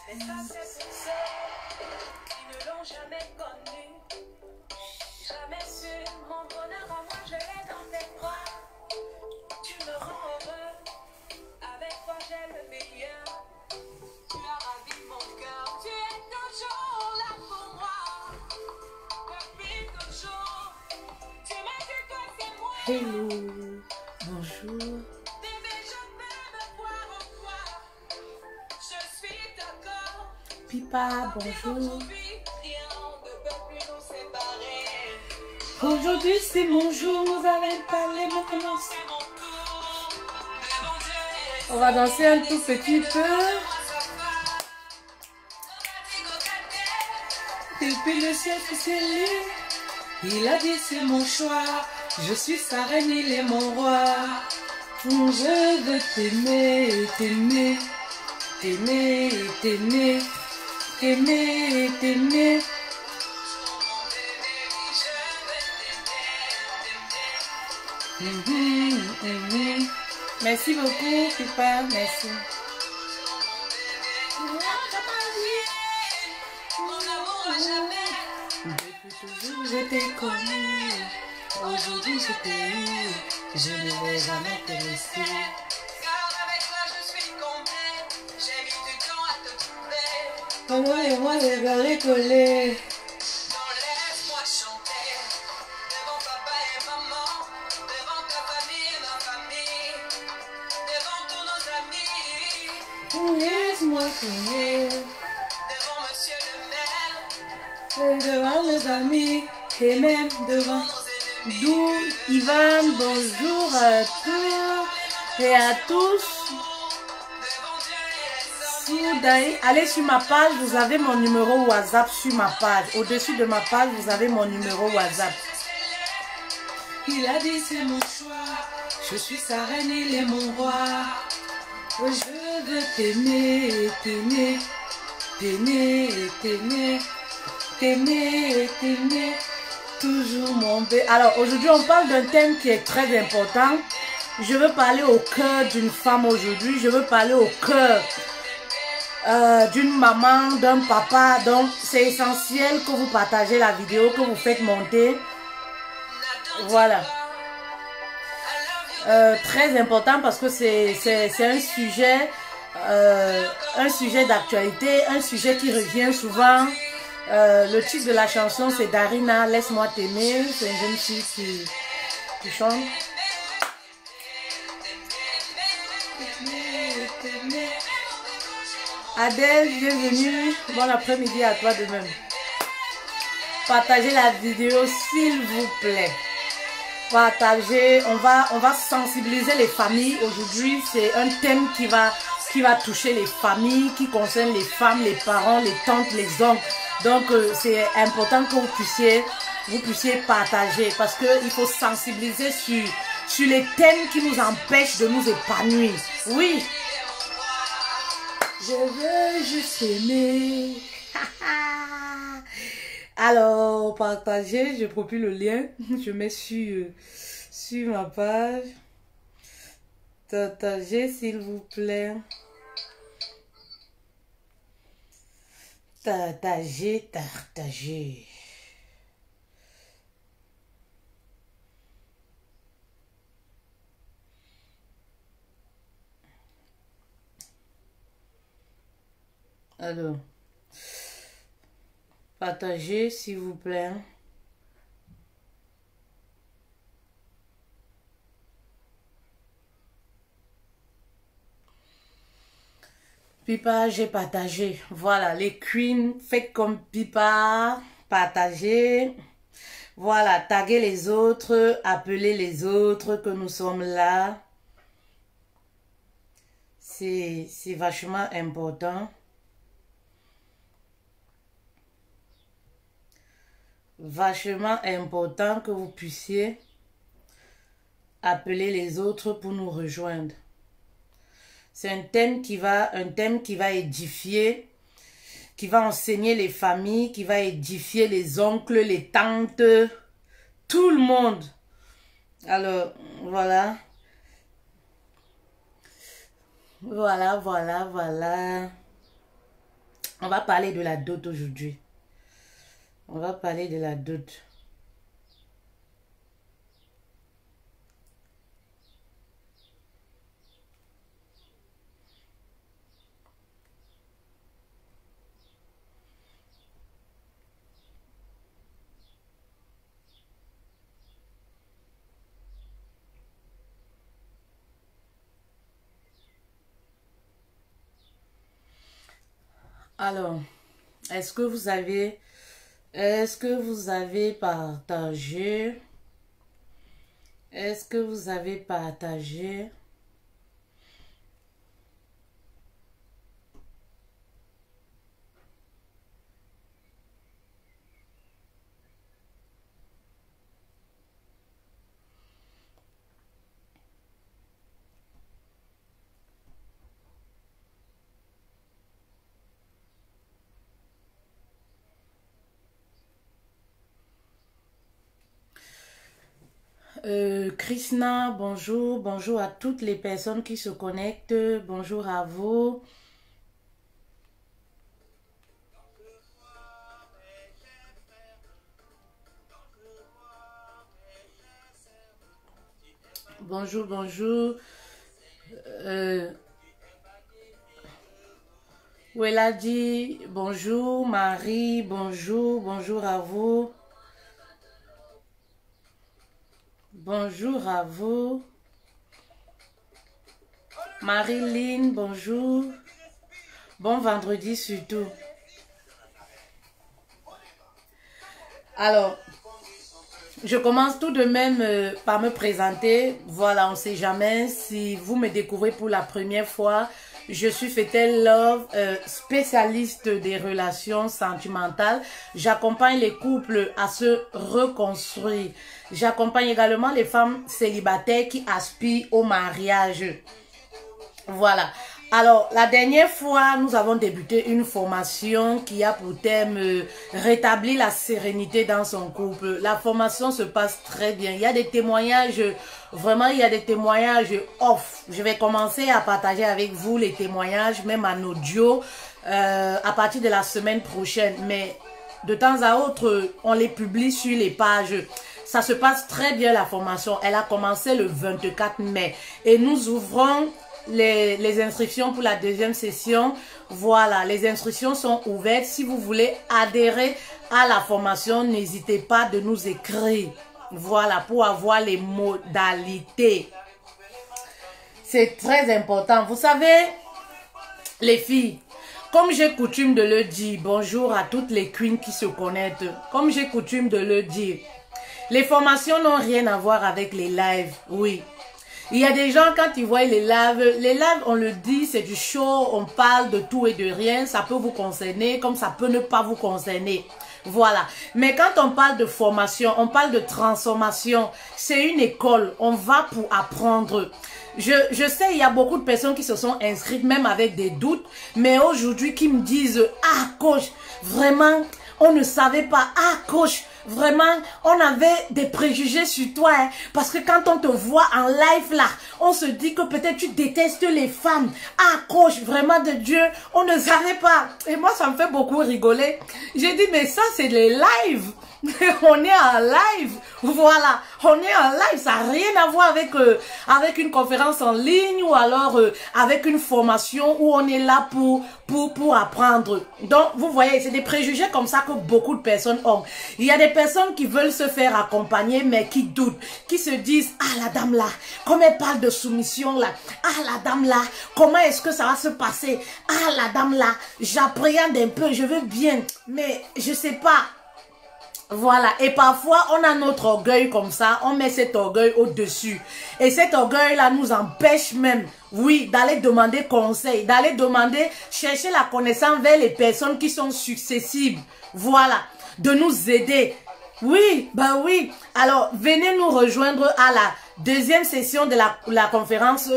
Mais ça, c'est pour ceux qui ne l'ont jamais connu. Jamais su mon bonheur à moi, je l'ai dans tes bras. Tu me rends heureux, avec toi j'ai le meilleur. Tu as ravi mon cœur, tu es toujours là pour moi. Depuis toujours, tu m'as dit que c'est moi. Hello, bonjour. Bébé, je peux me voir en toi. Je suis d'accord. Pipa, bonjour. Aujourd'hui, rien ne peut plus nous séparer. Aujourd'hui c'est mon jour, nous allons parler maintenant. C'est mon tour. Mais mon Dieu, On va danser un tout petit peu. Depuis le ciel que c'est lui, il a dit c'est mon choix. Je suis sa reine, il est mon roi. Je veux t'aimer, t'aimer, t'aimer, t'aimer, t'aimer, t'aimer. Merci beaucoup, Pipa, merci. Depuis toujours, je t'ai connu. Aujourd'hui, je t'ai eu. Je ne vais jamais te laisser. car avec toi je suis comblée. J'ai mis du temps à te trouver. Maman et moi, les gars collés. Donc laisse-moi chanter. Devant papa et maman. Devant ta famille et ma famille. Devant tous nos amis. Laisse-moi crier. Devant monsieur le maire. Et devant nos amis. Et même devant. D'où Ivan, bonjour à tous et à tous. Soudaï, allez sur ma page, vous avez mon numéro WhatsApp sur ma page. Au-dessus de ma page, vous avez mon numéro WhatsApp. Il a dit c'est mon choix, je suis sa reine, il est mon roi. Je veux t'aimer, t'aimer, t'aimer, t'aimer, t'aimer, t'aimer. Toujours mon bébé. Alors aujourd'hui on parle d'un thème qui est très important. Je veux parler au cœur d'une femme aujourd'hui. Je veux parler au cœur d'une maman, d'un papa. Donc c'est essentiel que vous partagez la vidéo, que vous faites monter. Voilà. Très important parce que c'est un sujet d'actualité, un sujet qui revient souvent. Le titre de la chanson c'est Darina, laisse-moi t'aimer. C'est une jeune fille qui chante. Adèle, bienvenue. Bon après-midi à toi de même. Partagez la vidéo s'il vous plaît. Partagez, on va sensibiliser les familles. Aujourd'hui c'est un thème qui va toucher les familles, qui concerne les femmes, les parents, les tantes, les oncles. Donc c'est important que vous puissiez partager parce qu'il faut sensibiliser sur les thèmes qui nous empêchent de nous épanouir. Oui. Je veux juste aimer. Alors, partagez, je propose le lien. Je mets sur ma page. Partagez s'il vous plaît. Partagez. Alors, partagez s'il vous plaît. Pipa, j'ai partagé. Voilà, les queens, faites comme Pipa, partagez. Voilà, taguez les autres, appelez les autres que nous sommes là. C'est vachement important. Vachement important que vous puissiez appeler les autres pour nous rejoindre. C'est un thème qui va édifier, qui va enseigner les familles, qui va édifier les oncles, les tantes, tout le monde. Alors, voilà. Voilà. On va parler de la dot aujourd'hui. On va parler de la dot. Alors, est-ce que vous avez partagé? Est-ce que vous avez partagé? Krishna, bonjour. Bonjour à toutes les personnes qui se connectent. Bonjour à vous. Bonjour, bonjour. Weladi, bonjour. Marie, bonjour. Bonjour à vous. Bonjour à vous. Marilyn, bonjour. Bon vendredi surtout. Alors, je commence tout de même par me présenter. Voilà, on ne sait jamais si vous me découvrez pour la première fois. Je suis Fetel Love, spécialiste des relations sentimentales. J'accompagne les couples à se reconstruire. J'accompagne également les femmes célibataires qui aspirent au mariage. Voilà. Alors, la dernière fois, nous avons débuté une formation qui a pour thème rétablir la sérénité dans son couple. La formation se passe très bien. Il y a des témoignages, vraiment, il y a des témoignages off. Je vais commencer à partager avec vous les témoignages, même en audio, à partir de la semaine prochaine. Mais de temps à autre, on les publie sur les pages. Ça se passe très bien, la formation. Elle a commencé le 24 mai. Et nous ouvrons les inscriptions pour la deuxième session. Voilà, les inscriptions sont ouvertes. Si vous voulez adhérer à la formation, n'hésitez pas de nous écrire. Voilà, pour avoir les modalités. C'est très important. Vous savez, les filles, comme j'ai coutume de le dire, bonjour à toutes les queens qui se connectent. Comme j'ai coutume de le dire, les formations n'ont rien à voir avec les lives, oui. Il y a des gens, quand ils voient les lives, on le dit, c'est du show, on parle de tout et de rien, ça peut vous concerner, comme ça peut ne pas vous concerner. Voilà. Mais quand on parle de formation, on parle de transformation, c'est une école, on va pour apprendre. Je sais, il y a beaucoup de personnes qui se sont inscrites, même avec des doutes, mais aujourd'hui qui me disent, ah coach, vraiment, on ne savait pas, ah coach, vraiment, on avait des préjugés sur toi, hein, parce que quand on te voit en live là, on se dit que peut-être tu détestes les femmes. Ah, coach, vraiment de Dieu, on ne savait pas. Et moi, ça me fait beaucoup rigoler. J'ai dit, mais ça, c'est les lives. On est en live, voilà, on est en live, ça n'a rien à voir avec une conférence en ligne ou alors avec une formation où on est là pour apprendre. Donc, vous voyez, c'est des préjugés comme ça que beaucoup de personnes ont. Il y a des personnes qui veulent se faire accompagner, mais qui doutent, qui se disent, ah la dame là, comme elle parle de soumission là, ah la dame là, comment est-ce que ça va se passer, ah la dame là, j'appréhende un peu, je veux bien, mais je sais pas. Voilà, et parfois on a notre orgueil comme ça, on met cet orgueil au-dessus. Et cet orgueil-là nous empêche même, oui, d'aller demander conseil, d'aller demander, chercher la connaissance vers les personnes qui sont successibles. Voilà, de nous aider. Oui, bah oui. Alors, venez nous rejoindre à la deuxième session de la conférence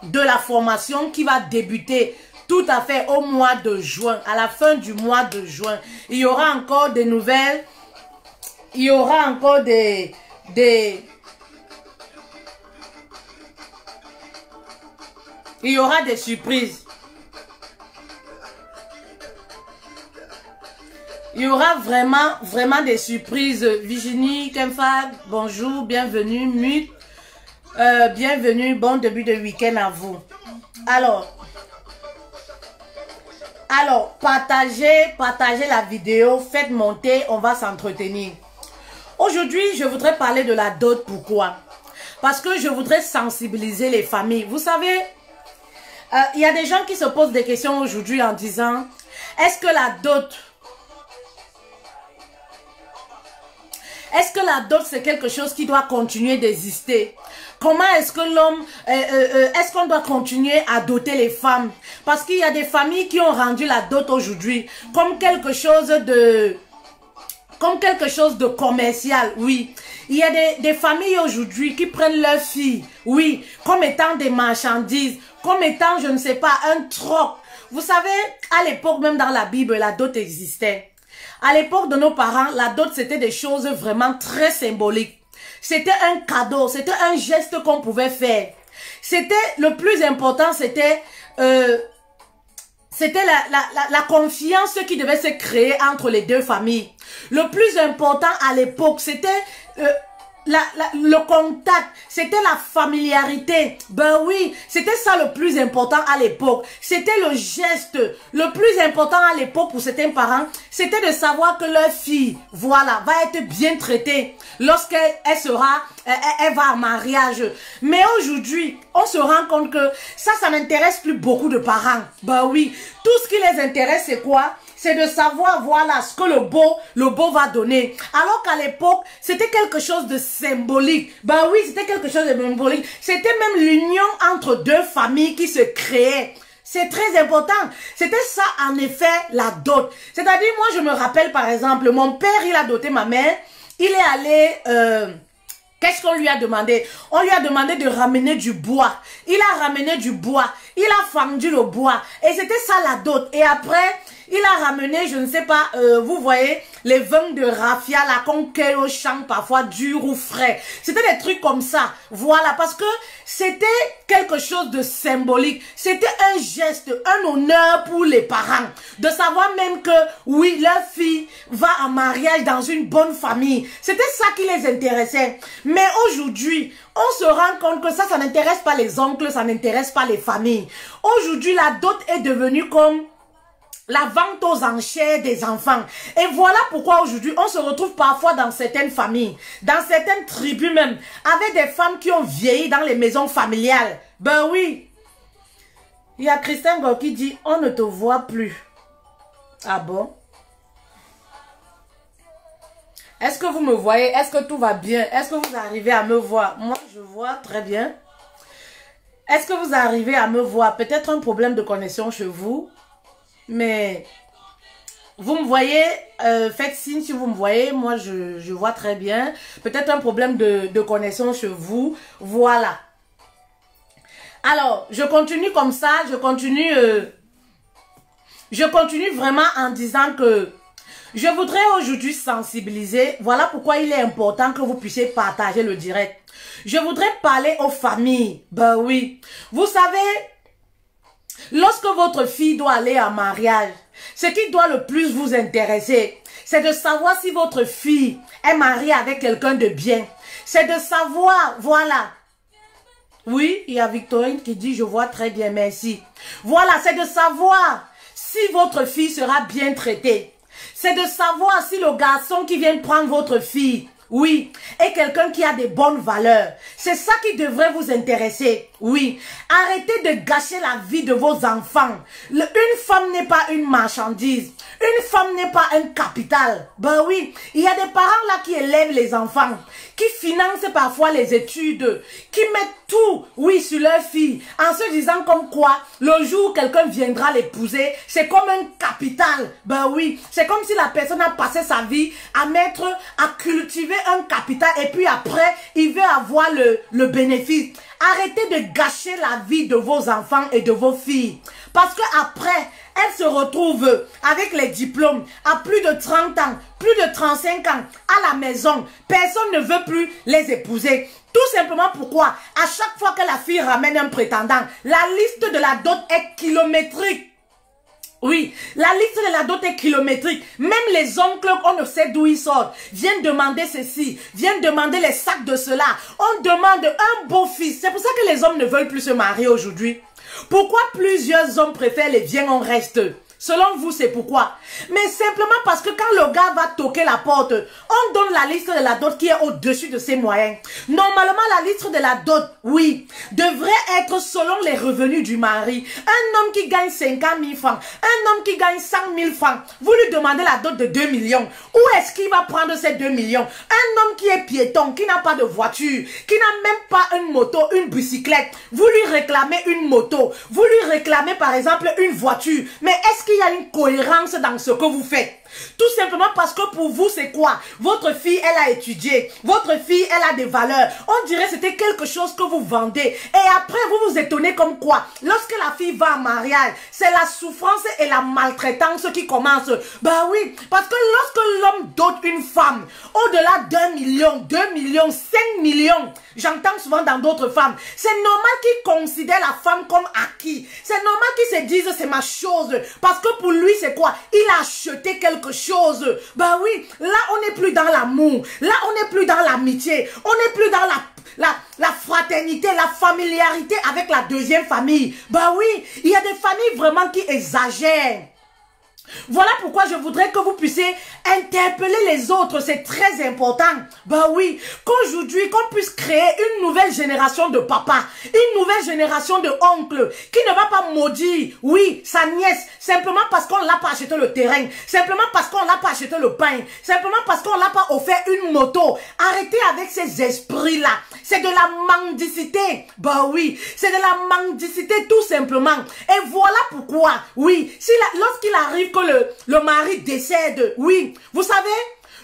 de la formation qui va débuter tout à fait au mois de juin, à la fin du mois de juin. Il y aura encore des nouvelles. Il y aura encore il y aura des surprises. Il y aura vraiment des surprises. Virginie, Kemfa, bonjour, bienvenue. Mut, bienvenue, bon début de week-end à vous. Alors, partagez la vidéo, faites monter, on va s'entretenir. Aujourd'hui, je voudrais parler de la dot. Pourquoi? Parce que je voudrais sensibiliser les familles. Vous savez, il y a des gens qui se posent des questions aujourd'hui en disant, est-ce que la dot c'est quelque chose qui doit continuer d'exister? Comment est-ce que l'homme, est-ce qu'on doit continuer à doter les femmes? Parce qu'il y a des familles qui ont rendu la dot aujourd'hui comme quelque chose de commercial, oui. Il y a des familles aujourd'hui qui prennent leurs filles, oui, comme étant des marchandises, comme étant, je ne sais pas, un troc. Vous savez, à l'époque, même dans la Bible, la dot existait. À l'époque de nos parents, la dot, c'était des choses vraiment très symboliques. C'était un cadeau, c'était un geste qu'on pouvait faire. C'était, le plus important, c'était la confiance qui devait se créer entre les deux familles. Le plus important à l'époque, c'était le contact, c'était la familiarité. Ben oui, c'était ça le plus important à l'époque. C'était le geste. Le plus important à l'époque pour certains parents, c'était de savoir que leur fille, voilà, va être bien traitée lorsqu'elle elle va en mariage. Mais aujourd'hui, on se rend compte que ça n'intéresse plus beaucoup de parents. Ben oui, tout ce qui les intéresse, c'est quoi? C'est de savoir, voilà, ce que le beau va donner. Alors qu'à l'époque, c'était quelque chose de symbolique. Ben oui, c'était quelque chose de symbolique. C'était même l'union entre deux familles qui se créait. C'est très important. C'était ça, en effet, la dot. C'est-à-dire, moi, je me rappelle, par exemple, mon père, il a doté ma mère. Il est allé... qu'est-ce qu'on lui a demandé? On lui a demandé de ramener du bois. Il a ramené du bois. Il a fendu le bois. Et c'était ça la dot. Et après... il a ramené, je ne sais pas, vous voyez, les vins de raffia, la qu'on cueille au champ, parfois dur ou frais. C'était des trucs comme ça. Voilà, parce que c'était quelque chose de symbolique. C'était un geste, un honneur pour les parents. De savoir même que, oui, leur fille va en mariage dans une bonne famille. C'était ça qui les intéressait. Mais aujourd'hui, on se rend compte que ça n'intéresse pas les oncles, ça n'intéresse pas les familles. Aujourd'hui, la dot est devenue comme... la vente aux enchères des enfants. Et voilà pourquoi aujourd'hui, on se retrouve parfois dans certaines familles, dans certaines tribus même, avec des femmes qui ont vieilli dans les maisons familiales. Ben oui. Il y a Christian Go qui dit, on ne te voit plus. Ah bon? Est-ce que vous me voyez? Est-ce que tout va bien? Est-ce que vous arrivez à me voir? Moi, je vois très bien. Est-ce que vous arrivez à me voir? Peut-être un problème de connexion chez vous. Mais vous me voyez, faites signe si vous me voyez, moi je vois très bien. Peut-être un problème de connexion chez vous, voilà. Alors, je continue comme ça, je continue vraiment en disant que je voudrais aujourd'hui sensibiliser. Voilà pourquoi il est important que vous puissiez partager le direct. Je voudrais parler aux familles, ben oui. Vous savez... lorsque votre fille doit aller en mariage, ce qui doit le plus vous intéresser, c'est de savoir si votre fille est mariée avec quelqu'un de bien. C'est de savoir, voilà. Oui, il y a Victorine qui dit, je vois très bien, merci. Voilà, c'est de savoir si votre fille sera bien traitée. C'est de savoir si le garçon qui vient prendre votre fille, oui, est quelqu'un qui a des bonnes valeurs. C'est ça qui devrait vous intéresser. Oui, arrêtez de gâcher la vie de vos enfants. Une femme n'est pas une marchandise. Une femme n'est pas un capital. Ben oui, il y a des parents là qui élèvent les enfants, qui financent parfois les études, qui mettent tout, oui, sur leur fille, en se disant comme quoi, le jour où quelqu'un viendra l'épouser, c'est comme un capital. Ben oui, c'est comme si la personne a passé sa vie à cultiver un capital et puis après, il veut avoir le bénéfice. Arrêtez de gâcher la vie de vos enfants et de vos filles. Parce que après, elles se retrouvent avec les diplômes à plus de 30 ans, plus de 35 ans, à la maison. Personne ne veut plus les épouser. Tout simplement pourquoi, à chaque fois que la fille ramène un prétendant, la liste de la dot est kilométrique. Oui, la liste de la dot est kilométrique. Même les oncles, on ne sait d'où ils sortent, viennent demander ceci, viennent demander les sacs de cela. On demande un beau-fils. C'est pour ça que les hommes ne veulent plus se marier aujourd'hui. Pourquoi plusieurs hommes préfèrent les viens, on reste? Selon vous, c'est pourquoi? Mais simplement parce que quand le gars va toquer la porte, on donne la liste de la dot qui est au-dessus de ses moyens. Normalement, la liste de la dot, oui, devrait être selon les revenus du mari. Un homme qui gagne 50 000 francs, un homme qui gagne 100 000 francs, vous lui demandez la dot de 2 millions. Où est-ce qu'il va prendre ces 2 millions? Un homme qui est piéton, qui n'a pas de voiture, qui n'a même pas une moto, une bicyclette, vous lui réclamez une moto, vous lui réclamez par exemple une voiture. Mais est-ce qu'il y a une cohérence dans ce que vous faites? Tout simplement parce que pour vous, c'est quoi? Votre fille, elle a étudié. Votre fille, elle a des valeurs. On dirait que c'était quelque chose que vous vendez. Et après, vous vous étonnez comme quoi? Lorsque la fille va en mariage, c'est la souffrance et la maltraitance qui commencent. Bah oui, parce que lorsque l'homme dote une femme, au-delà d'1 million, 2 millions, 5 millions, j'entends souvent dans d'autres femmes, c'est normal qu'ils considèrent la femme comme acquis. C'est normal qu'ils se disent c'est ma chose. Parce que pour lui, c'est quoi? Il a acheté quelque chose. Bah oui, là on n'est plus dans l'amour, là on n'est plus dans l'amitié, on n'est plus dans la fraternité, la familiarité avec la deuxième famille. Bah oui, il y a des familles vraiment qui exagèrent. Voilà pourquoi je voudrais que vous puissiez interpeller les autres, c'est très important. Bah oui, qu'aujourd'hui, qu'on puisse créer une nouvelle génération de papas, une nouvelle génération de oncles, qui ne va pas maudire, oui, sa nièce, simplement parce qu'on l'a pas acheté le terrain, simplement parce qu'on l'a pas acheté le pain, simplement parce qu'on l'a pas offert une moto. Arrêtez avec ces esprits-là. C'est de la mendicité. Bah oui, c'est de la mendicité tout simplement. Et voilà pourquoi, oui, si lorsqu'il arrive que le mari décède, oui, vous savez,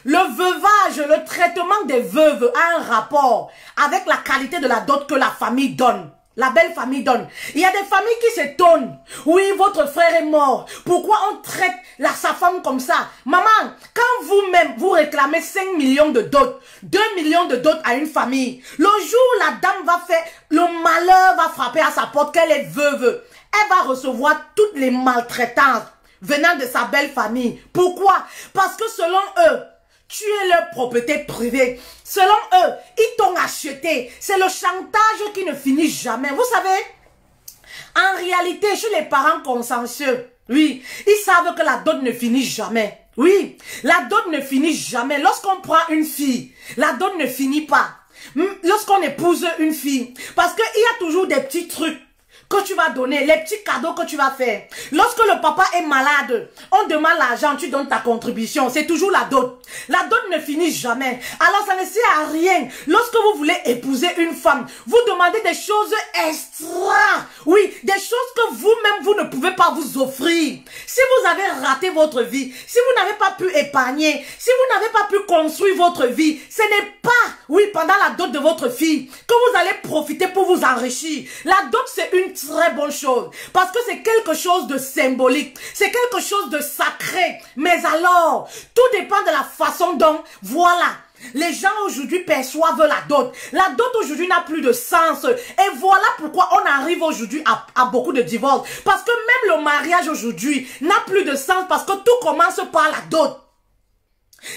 le veuvage, le traitement des veuves a un rapport avec la qualité de la dot que la famille donne. La belle famille donne. Il y a des familles qui s'étonnent. Oui, votre frère est mort. Pourquoi on traite sa femme comme ça? Maman, quand vous-même, vous réclamez 5 millions de dot, 2 millions de dot à une famille, le jour où la dame va faire, le malheur va frapper à sa porte, qu'elle est veuve, elle va recevoir toutes les maltraitances venant de sa belle famille. Pourquoi? Parce que selon eux, tu es leur propriété privée. Selon eux, ils t'ont acheté. C'est le chantage qui ne finit jamais. Vous savez, en réalité, chez les parents consensueux, oui, ils savent que la dot ne finit jamais. Oui, la dot ne finit jamais. Lorsqu'on prend une fille, la dot ne finit pas. Lorsqu'on épouse une fille, parce qu'il y a toujours des petits trucs que tu vas donner, les petits cadeaux que tu vas faire. Lorsque le papa est malade, on demande l'argent, tu donnes ta contribution. C'est toujours la dot. La dot ne finit jamais. Alors ça ne sert à rien. Lorsque vous voulez épouser une femme, vous demandez des choses extra. Oui, des choses que vous-même, vous ne pouvez pas vous offrir. Si vous avez raté votre vie, si vous n'avez pas pu épargner, si vous n'avez pas pu construire votre vie, ce n'est pas, oui, pendant la dot de votre fille que vous allez profiter pour vous enrichir. La dot, c'est une très bonne chose parce que c'est quelque chose de symbolique, c'est quelque chose de sacré. Mais alors, tout dépend de la façon dont, voilà, les gens aujourd'hui perçoivent la dot. La dot aujourd'hui n'a plus de sens. Et voilà pourquoi on arrive aujourd'hui à beaucoup de divorces. Parce que même le mariage aujourd'hui n'a plus de sens parce que tout commence par la dot.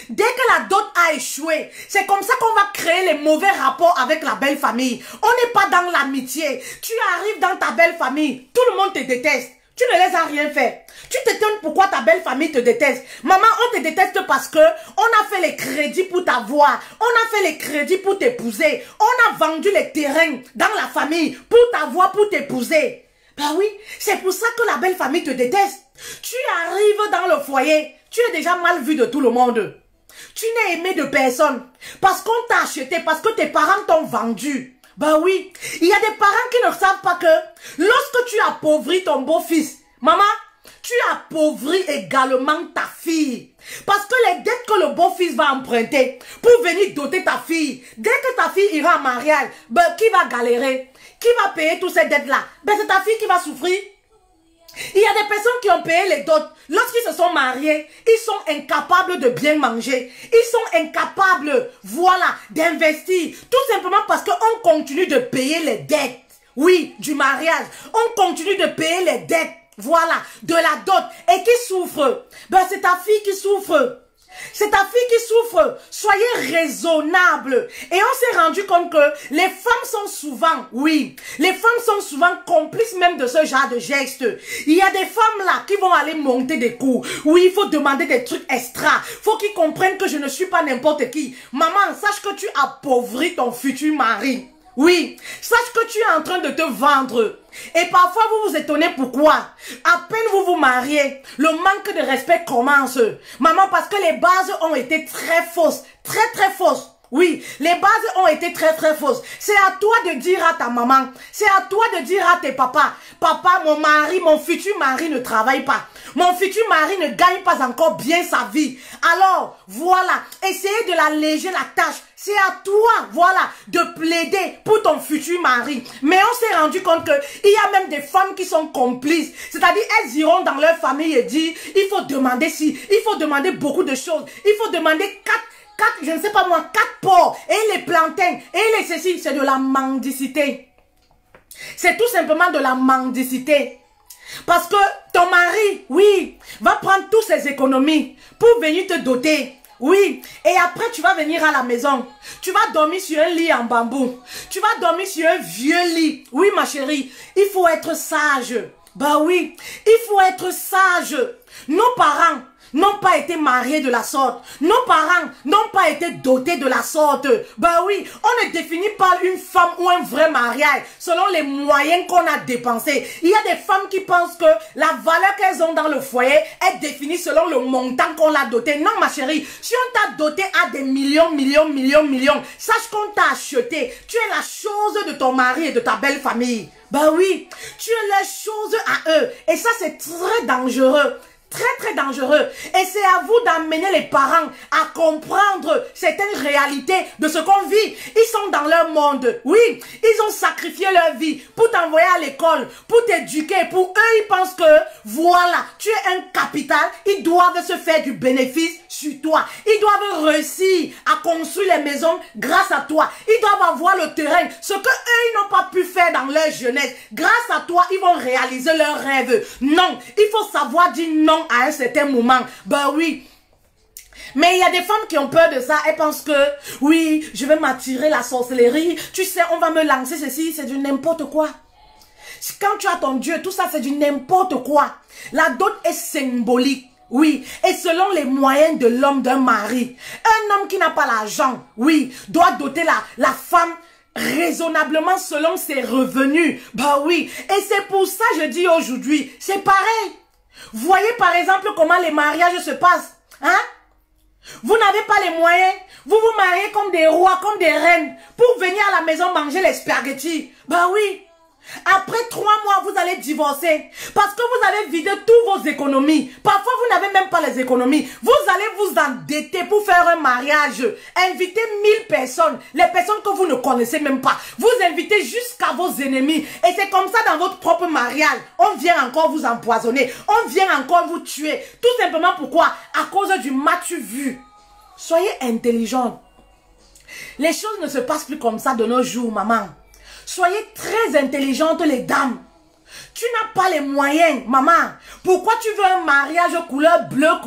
Dès que la dot a échoué, c'est comme ça qu'on va créer les mauvais rapports avec la belle famille. On n'est pas dans l'amitié. Tu arrives dans ta belle famille, tout le monde te déteste. Tu ne les as rien fait. Tu t'étonnes pourquoi ta belle famille te déteste. Maman, on te déteste parce que on a fait les crédits pour t'avoir. On a fait les crédits pour t'épouser. On a vendu les terrains dans la famille pour t'avoir, pour t'épouser. Ben oui, c'est pour ça que la belle famille te déteste. Tu arrives dans le foyer, tu es déjà mal vu de tout le monde. Tu n'es aimé de personne parce qu'on t'a acheté, parce que tes parents t'ont vendu. Ben oui, il y a des parents qui ne savent pas que lorsque tu appauvris ton beau-fils, maman, tu appauvris également ta fille. Parce que les dettes que le beau-fils va emprunter pour venir doter ta fille, dès que ta fille ira en mariage, ben qui va galérer? Qui va payer toutes ces dettes-là? Ben c'est ta fille qui va souffrir. Il y a des personnes qui ont payé les dots. Lorsqu'ils se sont mariés, ils sont incapables de bien manger. Ils sont incapables, voilà, d'investir. Tout simplement parce qu'on continue de payer les dettes. Oui, du mariage. On continue de payer les dettes. voilà, de la dot et qui souffre, ben c'est ta fille qui souffre. C'est ta fille qui souffre. Soyez raisonnable. Et on s'est rendu compte que les femmes sont souvent, oui, les femmes sont souvent complices même de ce genre de gestes. Il y a des femmes là qui vont aller monter des coups. Oui, il faut demander des trucs extra. Faut qu'ils comprennent que je ne suis pas n'importe qui. Maman, sache que tu appauvris ton futur mari. Oui, sache que tu es en train de te vendre. Et parfois, vous vous étonnez pourquoi. À peine vous vous mariez, le manque de respect commence. Maman, parce que les bases ont été très fausses. Très fausses. Oui, les bases ont été très fausses. C'est à toi de dire à ta maman, c'est à toi de dire à tes papas, papa, mon mari, mon futur mari ne travaille pas. Mon futur mari ne gagne pas encore bien sa vie. Alors, voilà, essayez de l'alléger la tâche. C'est à toi, voilà, de plaider pour ton futur mari. Mais on s'est rendu compte qu'il y a même des femmes qui sont complices. C'est-à-dire, elles iront dans leur famille et dire, il faut demander il faut demander beaucoup de choses. Il faut demander 4, je ne sais pas moi, 4 porcs, et les plantains, et les ceci, c'est de la mendicité. C'est tout simplement de la mendicité. Parce que ton mari, oui, va prendre toutes ses économies pour venir te doter. Oui, et après tu vas venir à la maison. Tu vas dormir sur un lit en bambou. Tu vas dormir sur un vieux lit. Oui, ma chérie, il faut être sage. Bah oui, il faut être sage. Nos parents n'ont pas été mariés de la sorte. Nos parents n'ont pas été dotés de la sorte. Ben oui, on ne définit pas une femme ou un vrai mariage selon les moyens qu'on a dépensés. Il y a des femmes qui pensent que la valeur qu'elles ont dans le foyer est définie selon le montant qu'on l'a doté. Non, ma chérie, si on t'a doté à des millions, sache qu'on t'a acheté. Tu es la chose de ton mari et de ta belle famille. Ben oui, tu es la chose à eux. Et ça, c'est très dangereux. Très dangereux. Et c'est à vous d'amener les parents à comprendre certaines réalités de ce qu'on vit. Ils sont dans leur monde. Oui, ils ont sacrifié leur vie pour t'envoyer à l'école, pour t'éduquer. Pour eux, ils pensent que voilà, tu es un capital. Ils doivent se faire du bénéfice sur toi. Ils doivent réussir à construire les maisons grâce à toi. Ils doivent avoir le terrain. Ce que eux, ils n'ont pas pu faire dans leur jeunesse. Grâce à toi, ils vont réaliser leurs rêves. Non, il faut savoir dire non à un certain moment. Ben oui. Mais il y a des femmes qui ont peur de ça. Elles pensent que, oui, je vais m'attirer la sorcellerie. Tu sais, on va me lancer ceci. C'est du n'importe quoi. Quand tu as ton Dieu, tout ça, c'est du n'importe quoi. La dot est symbolique. Oui, et selon les moyens de l'homme, d'un mari. Un homme qui n'a pas l'argent, oui, doit doter la femme raisonnablement selon ses revenus. Bah oui, et c'est pour ça que je dis aujourd'hui, c'est pareil. Voyez par exemple comment les mariages se passent. Hein? Vous n'avez pas les moyens. Vous vous mariez comme des rois, comme des reines. Pour venir à la maison manger les spaghettis. Bah oui. Après 3 mois, vous allez divorcer. Parce que vous avez vidé toutes vos économies. Parfois, vous n'avez même pas les économies. Vous allez vous endetter pour faire un mariage. Invitez 1000 personnes. Les personnes que vous ne connaissez même pas. Vous invitez jusqu'à vos ennemis. Et c'est comme ça dans votre propre mariage. On vient encore vous empoisonner. On vient encore vous tuer. Tout simplement pourquoi? À cause du match vu. Soyez intelligents. Les choses ne se passent plus comme ça de nos jours, maman. Soyez très intelligentes, les dames. Tu n'as pas les moyens, maman. Pourquoi tu veux un mariage couleur bleue,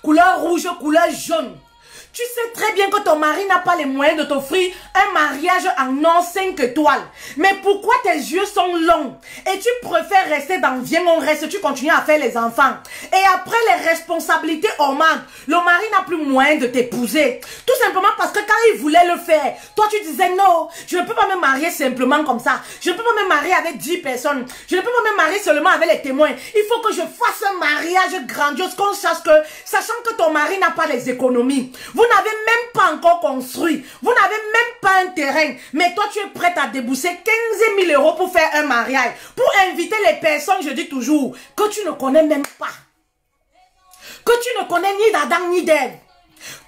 couleur rouge, couleur jaune? Tu sais très bien que ton mari n'a pas les moyens de t'offrir un mariage en or 5 étoiles. Mais pourquoi tes yeux sont longs? Et tu préfères rester dans viens on reste, tu continues à faire les enfants. Et après les responsabilités augmentent. Le mari n'a plus moyen de t'épouser. Tout simplement parce que quand il voulait le faire, toi tu disais non, je ne peux pas me marier simplement comme ça. Je ne peux pas me marier avec 10 personnes. Je ne peux pas me marier seulement avec les témoins. Il faut que je fasse un mariage grandiose, qu'on sache que, sachant que ton mari n'a pas les économies. Vous n'avez même pas encore construit. Vous n'avez même pas un terrain. Mais toi, tu es prête à débourser 15 000 € pour faire un mariage. Pour inviter les personnes, je dis toujours, que tu ne connais même pas. Que tu ne connais ni d'Adam ni d'Ève.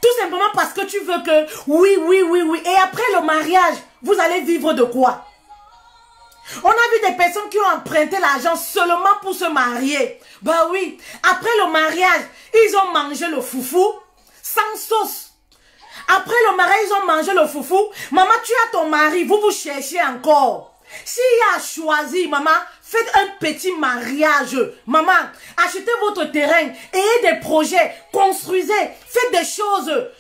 Tout simplement parce que tu veux que, oui. Et après le mariage, vous allez vivre de quoi? On a vu des personnes qui ont emprunté l'argent seulement pour se marier. Bah oui. Après le mariage, ils ont mangé le foufou sans sauce. Après le mariage, ils ont mangé le foufou. Maman, tu as ton mari, vous vous cherchez encore. S'il a choisi, maman, faites un petit mariage. Maman, achetez votre terrain, ayez des projets, construisez, faites des choses.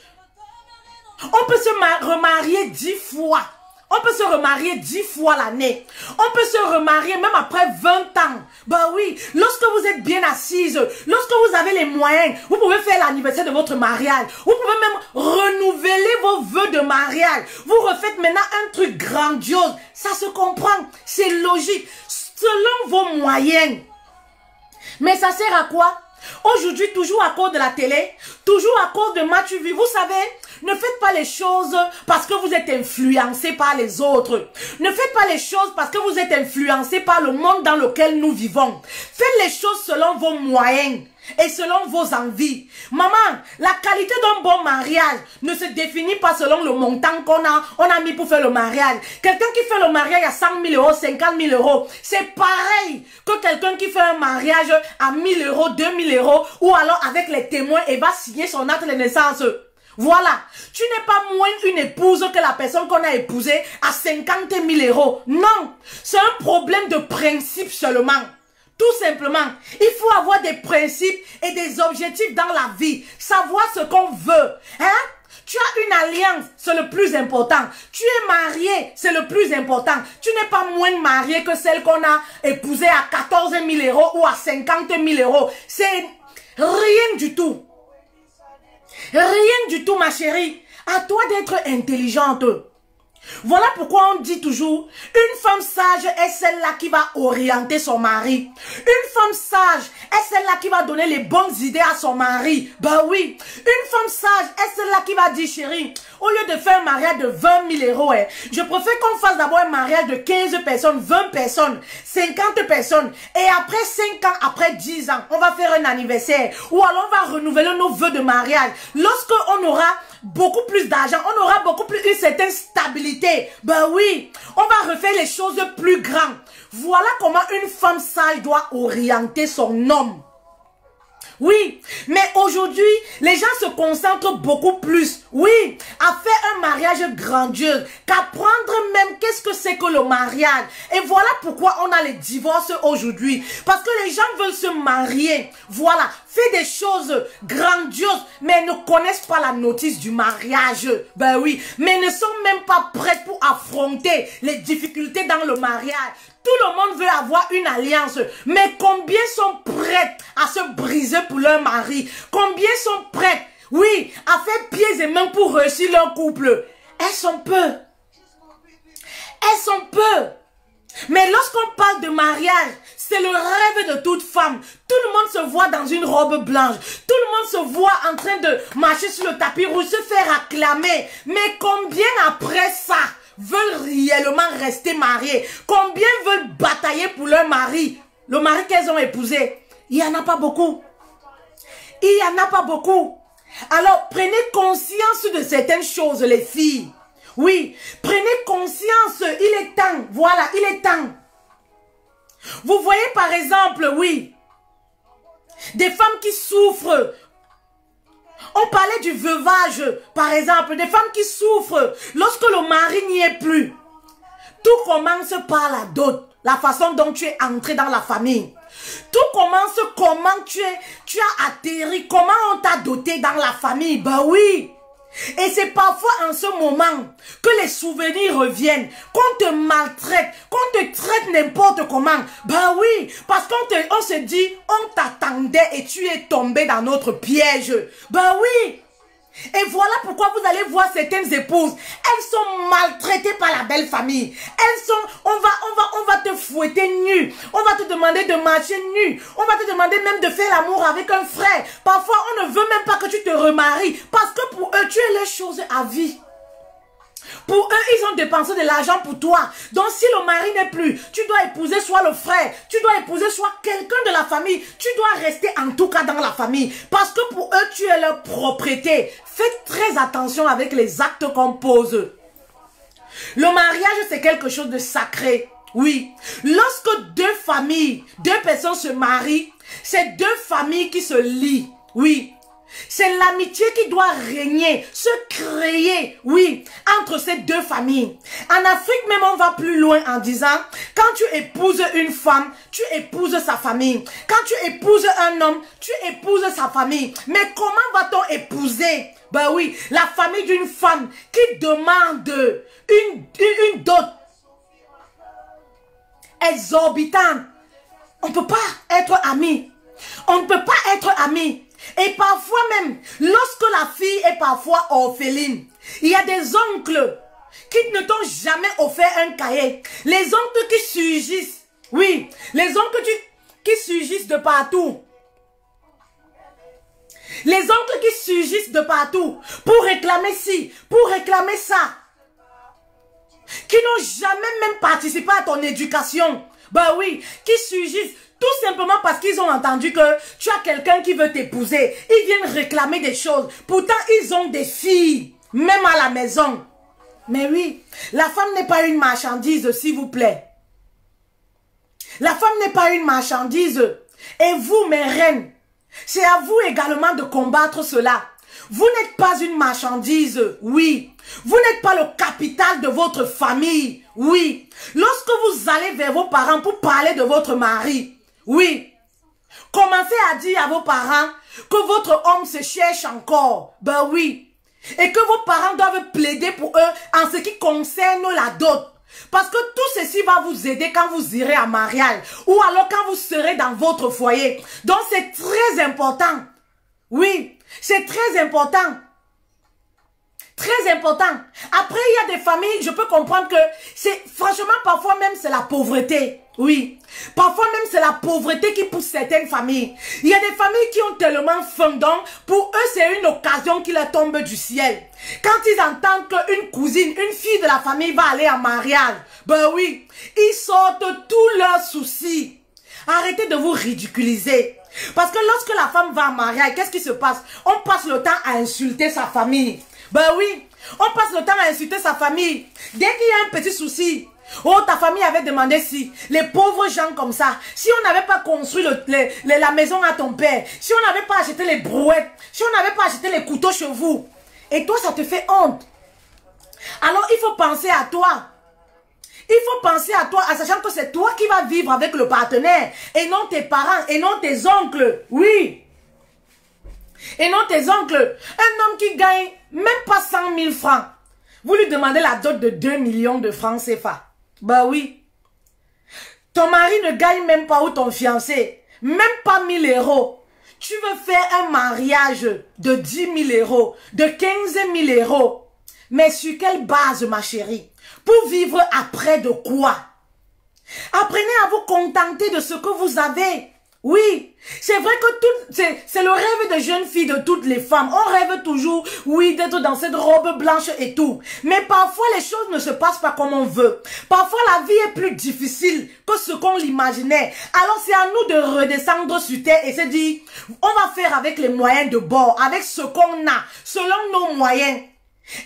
On peut se remarier 10 fois. On peut se remarier 10 fois l'année. On peut se remarier même après 20 ans. Bah oui, lorsque vous êtes bien assise, lorsque vous avez les moyens, vous pouvez faire l'anniversaire de votre mariage. Vous pouvez même renouveler vos vœux de mariage. Vous refaites maintenant un truc grandiose. Ça se comprend, c'est logique, selon vos moyens. Mais ça sert à quoi? Aujourd'hui, toujours à cause de la télé, toujours à cause de Match TV, vous savez, ne faites pas les choses parce que vous êtes influencé par les autres. Ne faites pas les choses parce que vous êtes influencé par le monde dans lequel nous vivons. Faites les choses selon vos moyens et selon vos envies. Maman, la qualité d'un bon mariage ne se définit pas selon le montant qu'on a mis pour faire le mariage. Quelqu'un qui fait le mariage à 100 000 euros, 50 000 euros, c'est pareil que quelqu'un qui fait un mariage à 1 000 euros, 2 000 euros, ou alors avec les témoins et va signer son acte de naissance. Voilà, tu n'es pas moins une épouse que la personne qu'on a épousée à 50 000 euros. Non, c'est un problème de principe seulement. Tout simplement, il faut avoir des principes et des objectifs dans la vie. Savoir ce qu'on veut. Hein? Tu as une alliance, c'est le plus important. Tu es marié, c'est le plus important. Tu n'es pas moins marié que celle qu'on a épousée à 14 000 euros ou à 50 000 euros. C'est rien du tout. Rien du tout, ma chérie. À toi d'être intelligente. Voilà pourquoi on dit toujours, une femme sage est celle-là qui va orienter son mari. Une femme sage est celle-là qui va donner les bonnes idées à son mari. Ben oui, une femme sage est celle-là qui va dire, chérie, au lieu de faire un mariage de 20 000 euros, je préfère qu'on fasse d'abord un mariage de 15 personnes, 20 personnes, 50 personnes. Et après 5 ans, après 10 ans, on va faire un anniversaire. Ou alors on va renouveler nos vœux de mariage. Lorsqu'on aura beaucoup plus d'argent, on aura beaucoup plus une certaine stabilité. Ben oui, on va refaire les choses plus grandes. Voilà comment une femme sage doit orienter son homme. Oui, mais aujourd'hui, les gens se concentrent beaucoup plus, oui, à faire un mariage grandiose, qu'apprendre même qu'est-ce que c'est que le mariage. Et voilà pourquoi on a les divorces aujourd'hui. Parce que les gens veulent se marier, voilà, faire des choses grandioses, mais ne connaissent pas la notice du mariage. Ben oui, mais ne sont même pas prêts pour affronter les difficultés dans le mariage. Tout le monde veut avoir une alliance, mais combien sont prêts à se briser pour leur mari? Combien sont prêts, oui, à faire pieds et mains pour réussir leur couple? Elles sont peu. Elles sont peu. Mais lorsqu'on parle de mariage, c'est le rêve de toute femme. Tout le monde se voit dans une robe blanche. Tout le monde se voit en train de marcher sur le tapis rouge, se faire acclamer. Mais combien après ça veulent réellement rester mariés? Combien veulent batailler pour leur mari? Le mari qu'elles ont épousé, il n'y en a pas beaucoup. Il n'y en a pas beaucoup. Alors, prenez conscience de certaines choses, les filles. Oui, prenez conscience, il est temps. Voilà, il est temps. Vous voyez par exemple, oui, des femmes qui souffrent. On parlait du veuvage, par exemple, des femmes qui souffrent lorsque le mari n'y est plus. Tout commence par la dot, la façon dont tu es entré dans la famille. Tout commence comment tu as atterri, comment on t'a doté dans la famille. Ben oui. Et c'est parfois en ce moment que les souvenirs reviennent, qu'on te maltraite, qu'on te traite n'importe comment. Ben oui, parce qu'on se dit, on t'attendait et tu es tombé dans notre piège. Ben oui. Et voilà pourquoi vous allez voir certaines épouses, elles sont maltraitées par la belle famille. Elles sont, on va te fouetter nu, on va te demander de marcher nu, on va te demander même de faire l'amour avec un frère. Parfois, on ne veut même pas que tu te remaries parce que pour eux, tu es leur chose à vie. Pour eux, ils ont dépensé de l'argent pour toi. Donc, si le mari n'est plus, tu dois épouser soit le frère, tu dois épouser soit quelqu'un de la famille. Tu dois rester en tout cas dans la famille. Parce que pour eux, tu es leur propriété. Faites très attention avec les actes qu'on pose. Le mariage, c'est quelque chose de sacré. Oui. Lorsque deux familles, deux personnes se marient, c'est deux familles qui se lient. Oui. C'est l'amitié qui doit régner, se créer, oui, entre ces deux familles. En Afrique même, on va plus loin en disant, quand tu épouses une femme, tu épouses sa famille. Quand tu épouses un homme, tu épouses sa famille. Mais comment va-t-on épouser? Ben oui, la famille d'une femme qui demande une dot exorbitante. On ne peut pas être amis. On ne peut pas être amis. Et parfois même, lorsque la fille est parfois orpheline, il y a des oncles qui ne t'ont jamais offert un cahier. Les oncles qui surgissent. Oui, les oncles qui surgissent de partout. Les oncles qui surgissent de partout pour réclamer ci, pour réclamer ça. Qui n'ont jamais même participé à ton éducation. Ben oui, qui surgissent tout simplement parce qu'ils ont entendu que tu as quelqu'un qui veut t'épouser. Ils viennent réclamer des choses. Pourtant, ils ont des filles, même à la maison. Mais oui, la femme n'est pas une marchandise, s'il vous plaît. La femme n'est pas une marchandise. Et vous, mes reines, c'est à vous également de combattre cela. Vous n'êtes pas une marchandise, oui. Vous n'êtes pas le capital de votre famille, oui. Lorsque vous allez vers vos parents pour parler de votre mari, oui, commencez à dire à vos parents que votre homme se cherche encore. Ben oui. Et que vos parents doivent plaider pour eux en ce qui concerne la dot. Parce que tout ceci va vous aider quand vous irez en mariage. Ou alors quand vous serez dans votre foyer. Donc c'est très important. Oui, c'est très important. Très important. Après, il y a des familles, je peux comprendre que c'est, franchement, parfois même, c'est la pauvreté. Oui. Parfois même, c'est la pauvreté qui pousse certaines familles. Il y a des familles qui ont tellement faim, donc, pour eux, c'est une occasion qui leur tombe du ciel. Quand ils entendent qu'une cousine, une fille de la famille va aller en mariage, ben oui, ils sortent tous leurs soucis. Arrêtez de vous ridiculiser. Parce que lorsque la femme va en mariage, qu'est-ce qui se passe? On passe le temps à insulter sa famille. Ben oui, on passe le temps à insulter sa famille. Dès qu'il y a un petit souci, oh, ta famille avait demandé si, les pauvres gens comme ça, si on n'avait pas construit la maison à ton père, si on n'avait pas acheté les brouettes, si on n'avait pas acheté les couteaux chez vous, et toi ça te fait honte. Alors il faut penser à toi. Il faut penser à toi, en sachant que c'est toi qui vas vivre avec le partenaire, et non tes parents, et non tes oncles, oui. Et non tes oncles. Un homme qui gagne même pas 100 000 francs. Vous lui demandez la dot de 2 millions de francs CFA. Bah oui. Ton mari ne gagne même pas, ou ton fiancé, même pas 1000 euros. Tu veux faire un mariage de 10 000 euros, de 15 000 euros. Mais sur quelle base, ma chérie? Pour vivre après de quoi? Apprenez à vous contenter de ce que vous avez. Oui, c'est vrai que c'est le rêve de jeune fille de toutes les femmes. On rêve toujours, oui, d'être dans cette robe blanche et tout. Mais parfois, les choses ne se passent pas comme on veut. Parfois, la vie est plus difficile que ce qu'on l'imaginait. Alors, c'est à nous de redescendre sur terre et se dire, on va faire avec les moyens de bord, avec ce qu'on a, selon nos moyens.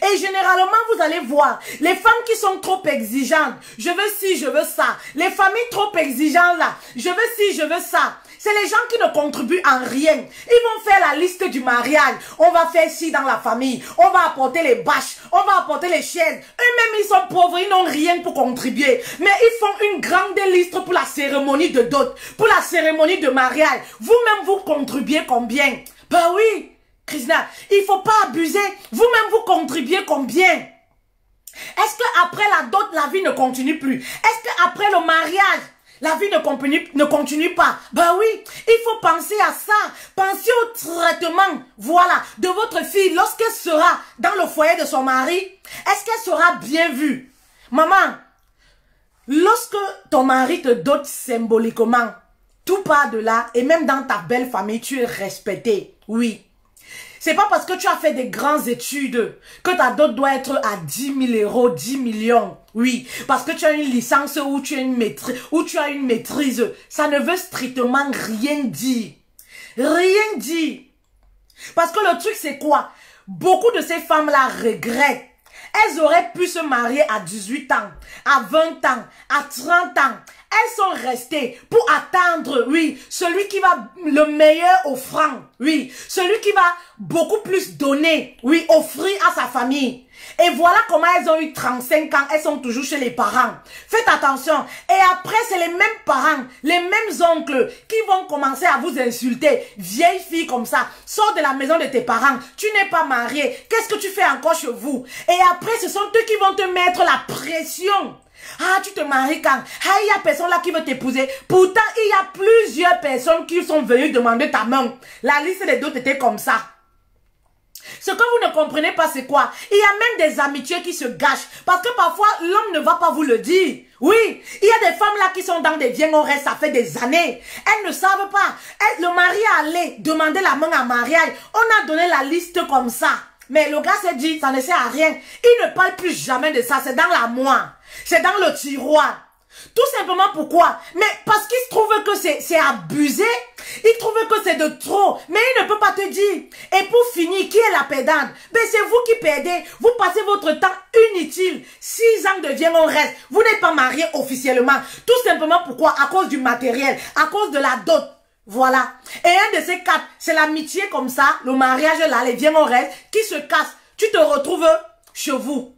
Et généralement, vous allez voir, les femmes qui sont trop exigeantes, je veux ci, je veux ça. Les familles trop exigeantes là, je veux ci, je veux ça. C'est les gens qui ne contribuent en rien. Ils vont faire la liste du mariage. On va faire ci dans la famille. On va apporter les bâches. On va apporter les chaises. Eux-mêmes, ils sont pauvres. Ils n'ont rien pour contribuer. Mais ils font une grande liste pour la cérémonie de dot. Pour la cérémonie de mariage. Vous-même, vous contribuez combien? Ben oui, Krishna, il ne faut pas abuser. Vous-même, vous contribuez combien? Est-ce qu'après la dot, la vie ne continue plus? Est-ce qu'après le mariage, la vie ne continue pas? Ben oui, il faut penser à ça. Pensez au traitement, voilà, de votre fille lorsqu'elle sera dans le foyer de son mari. Est-ce qu'elle sera bien vue? Maman, lorsque ton mari te dote symboliquement, tout part de là, et même dans ta belle famille, tu es respecté. Oui. C'est pas parce que tu as fait des grandes études que ta dot doit être à 10 000 euros, 10 millions. Oui, parce que tu as une licence ou tu as une maîtrise. Ça ne veut strictement rien dire. Rien dire. Parce que le truc, c'est quoi? Beaucoup de ces femmes-là regrettent. Elles auraient pu se marier à 18 ans, à 20 ans, à 30 ans, elles sont restées pour attendre, oui, celui qui va le meilleur offrant, oui, celui qui va beaucoup plus donner, oui, offrir à sa famille. Et voilà comment elles ont eu 35 ans, elles sont toujours chez les parents. Faites attention. Et après, c'est les mêmes parents, les mêmes oncles qui vont commencer à vous insulter. Vieille fille comme ça, sors de la maison de tes parents, tu n'es pas mariée, qu'est-ce que tu fais encore chez vous? Et après, ce sont eux qui vont te mettre la pression. Ah, tu te maries quand? Ah, il y a personne là qui veut t'épouser. Pourtant, il y a plusieurs personnes qui sont venues demander ta main. La liste des d'autres était comme ça. Ce que vous ne comprenez pas, c'est quoi? Il y a même des amitiés qui se gâchent. Parce que parfois, l'homme ne va pas vous le dire. Oui, il y a des femmes là qui sont dans des biens horaires, ça fait des années. Elles ne savent pas. Le mari allait demander la main en mariage. On a donné la liste comme ça. Mais le gars s'est dit, ça ne sert à rien. Il ne parle plus jamais de ça. C'est dans la moire. C'est dans le tiroir. Tout simplement pourquoi? Mais parce qu'il se trouve que c'est abusé. Il trouve que c'est de trop. Mais il ne peut pas te dire. Et pour finir, qui est la perdante? Ben c'est vous qui perdez. Vous passez votre temps inutile. 6 ans de vie, on reste. Vous n'êtes pas marié officiellement. Tout simplement pourquoi? À cause du matériel. À cause de la dot. Voilà. Et un de ces 4, c'est l'amitié comme ça. Le mariage là, les viens on reste. Qui se casse. Tu te retrouves chez vous.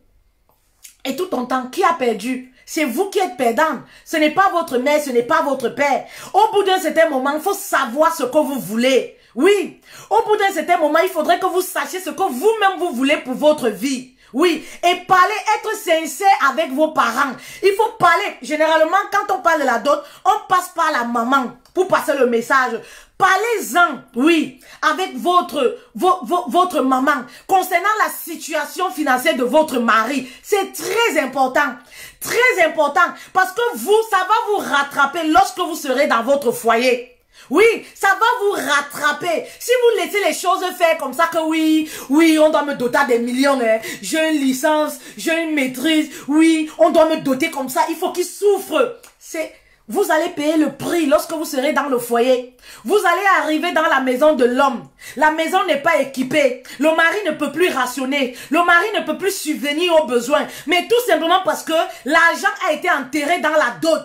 Et tout ton temps, qui a perdu? C'est vous qui êtes perdant. Ce n'est pas votre mère, ce n'est pas votre père. Au bout d'un certain moment, il faut savoir ce que vous voulez. Oui, au bout d'un certain moment, il faudrait que vous sachiez ce que vous-même vous voulez pour votre vie. Oui, et parler, être sincère avec vos parents. Il faut parler. Généralement, quand on parle de la dot, on passe par la maman pour passer le message. Parlez-en, oui, avec votre maman concernant la situation financière de votre mari. C'est très important. Très important. Parce que ça va vous rattraper lorsque vous serez dans votre foyer. Oui, ça va vous rattraper. Si vous laissez les choses faire comme ça que oui, on doit me doter des millions, hein. J'ai une licence, j'ai une maîtrise, oui, on doit me doter comme ça, il faut qu'il souffre. Vous allez payer le prix lorsque vous serez dans le foyer. Vous allez arriver dans la maison de l'homme. La maison n'est pas équipée. Le mari ne peut plus rationner. Le mari ne peut plus subvenir aux besoins. Mais tout simplement parce que l'argent a été enterré dans la dot.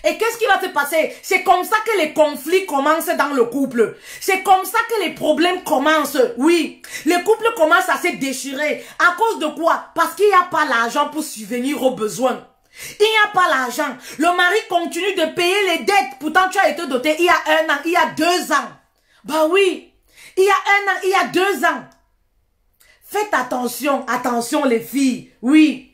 Et qu'est-ce qui va se passer? C'est comme ça que les conflits commencent dans le couple. C'est comme ça que les problèmes commencent. Oui, les couples commencent à se déchirer. À cause de quoi? Parce qu'il n'y a pas l'argent pour subvenir aux besoins. Il n'y a pas l'argent. Le mari continue de payer les dettes. Pourtant, tu as été doté il y a 1 an, il y a 2 ans. Bah oui, il y a 1 an, il y a 2 ans. Faites attention, attention les filles. Oui.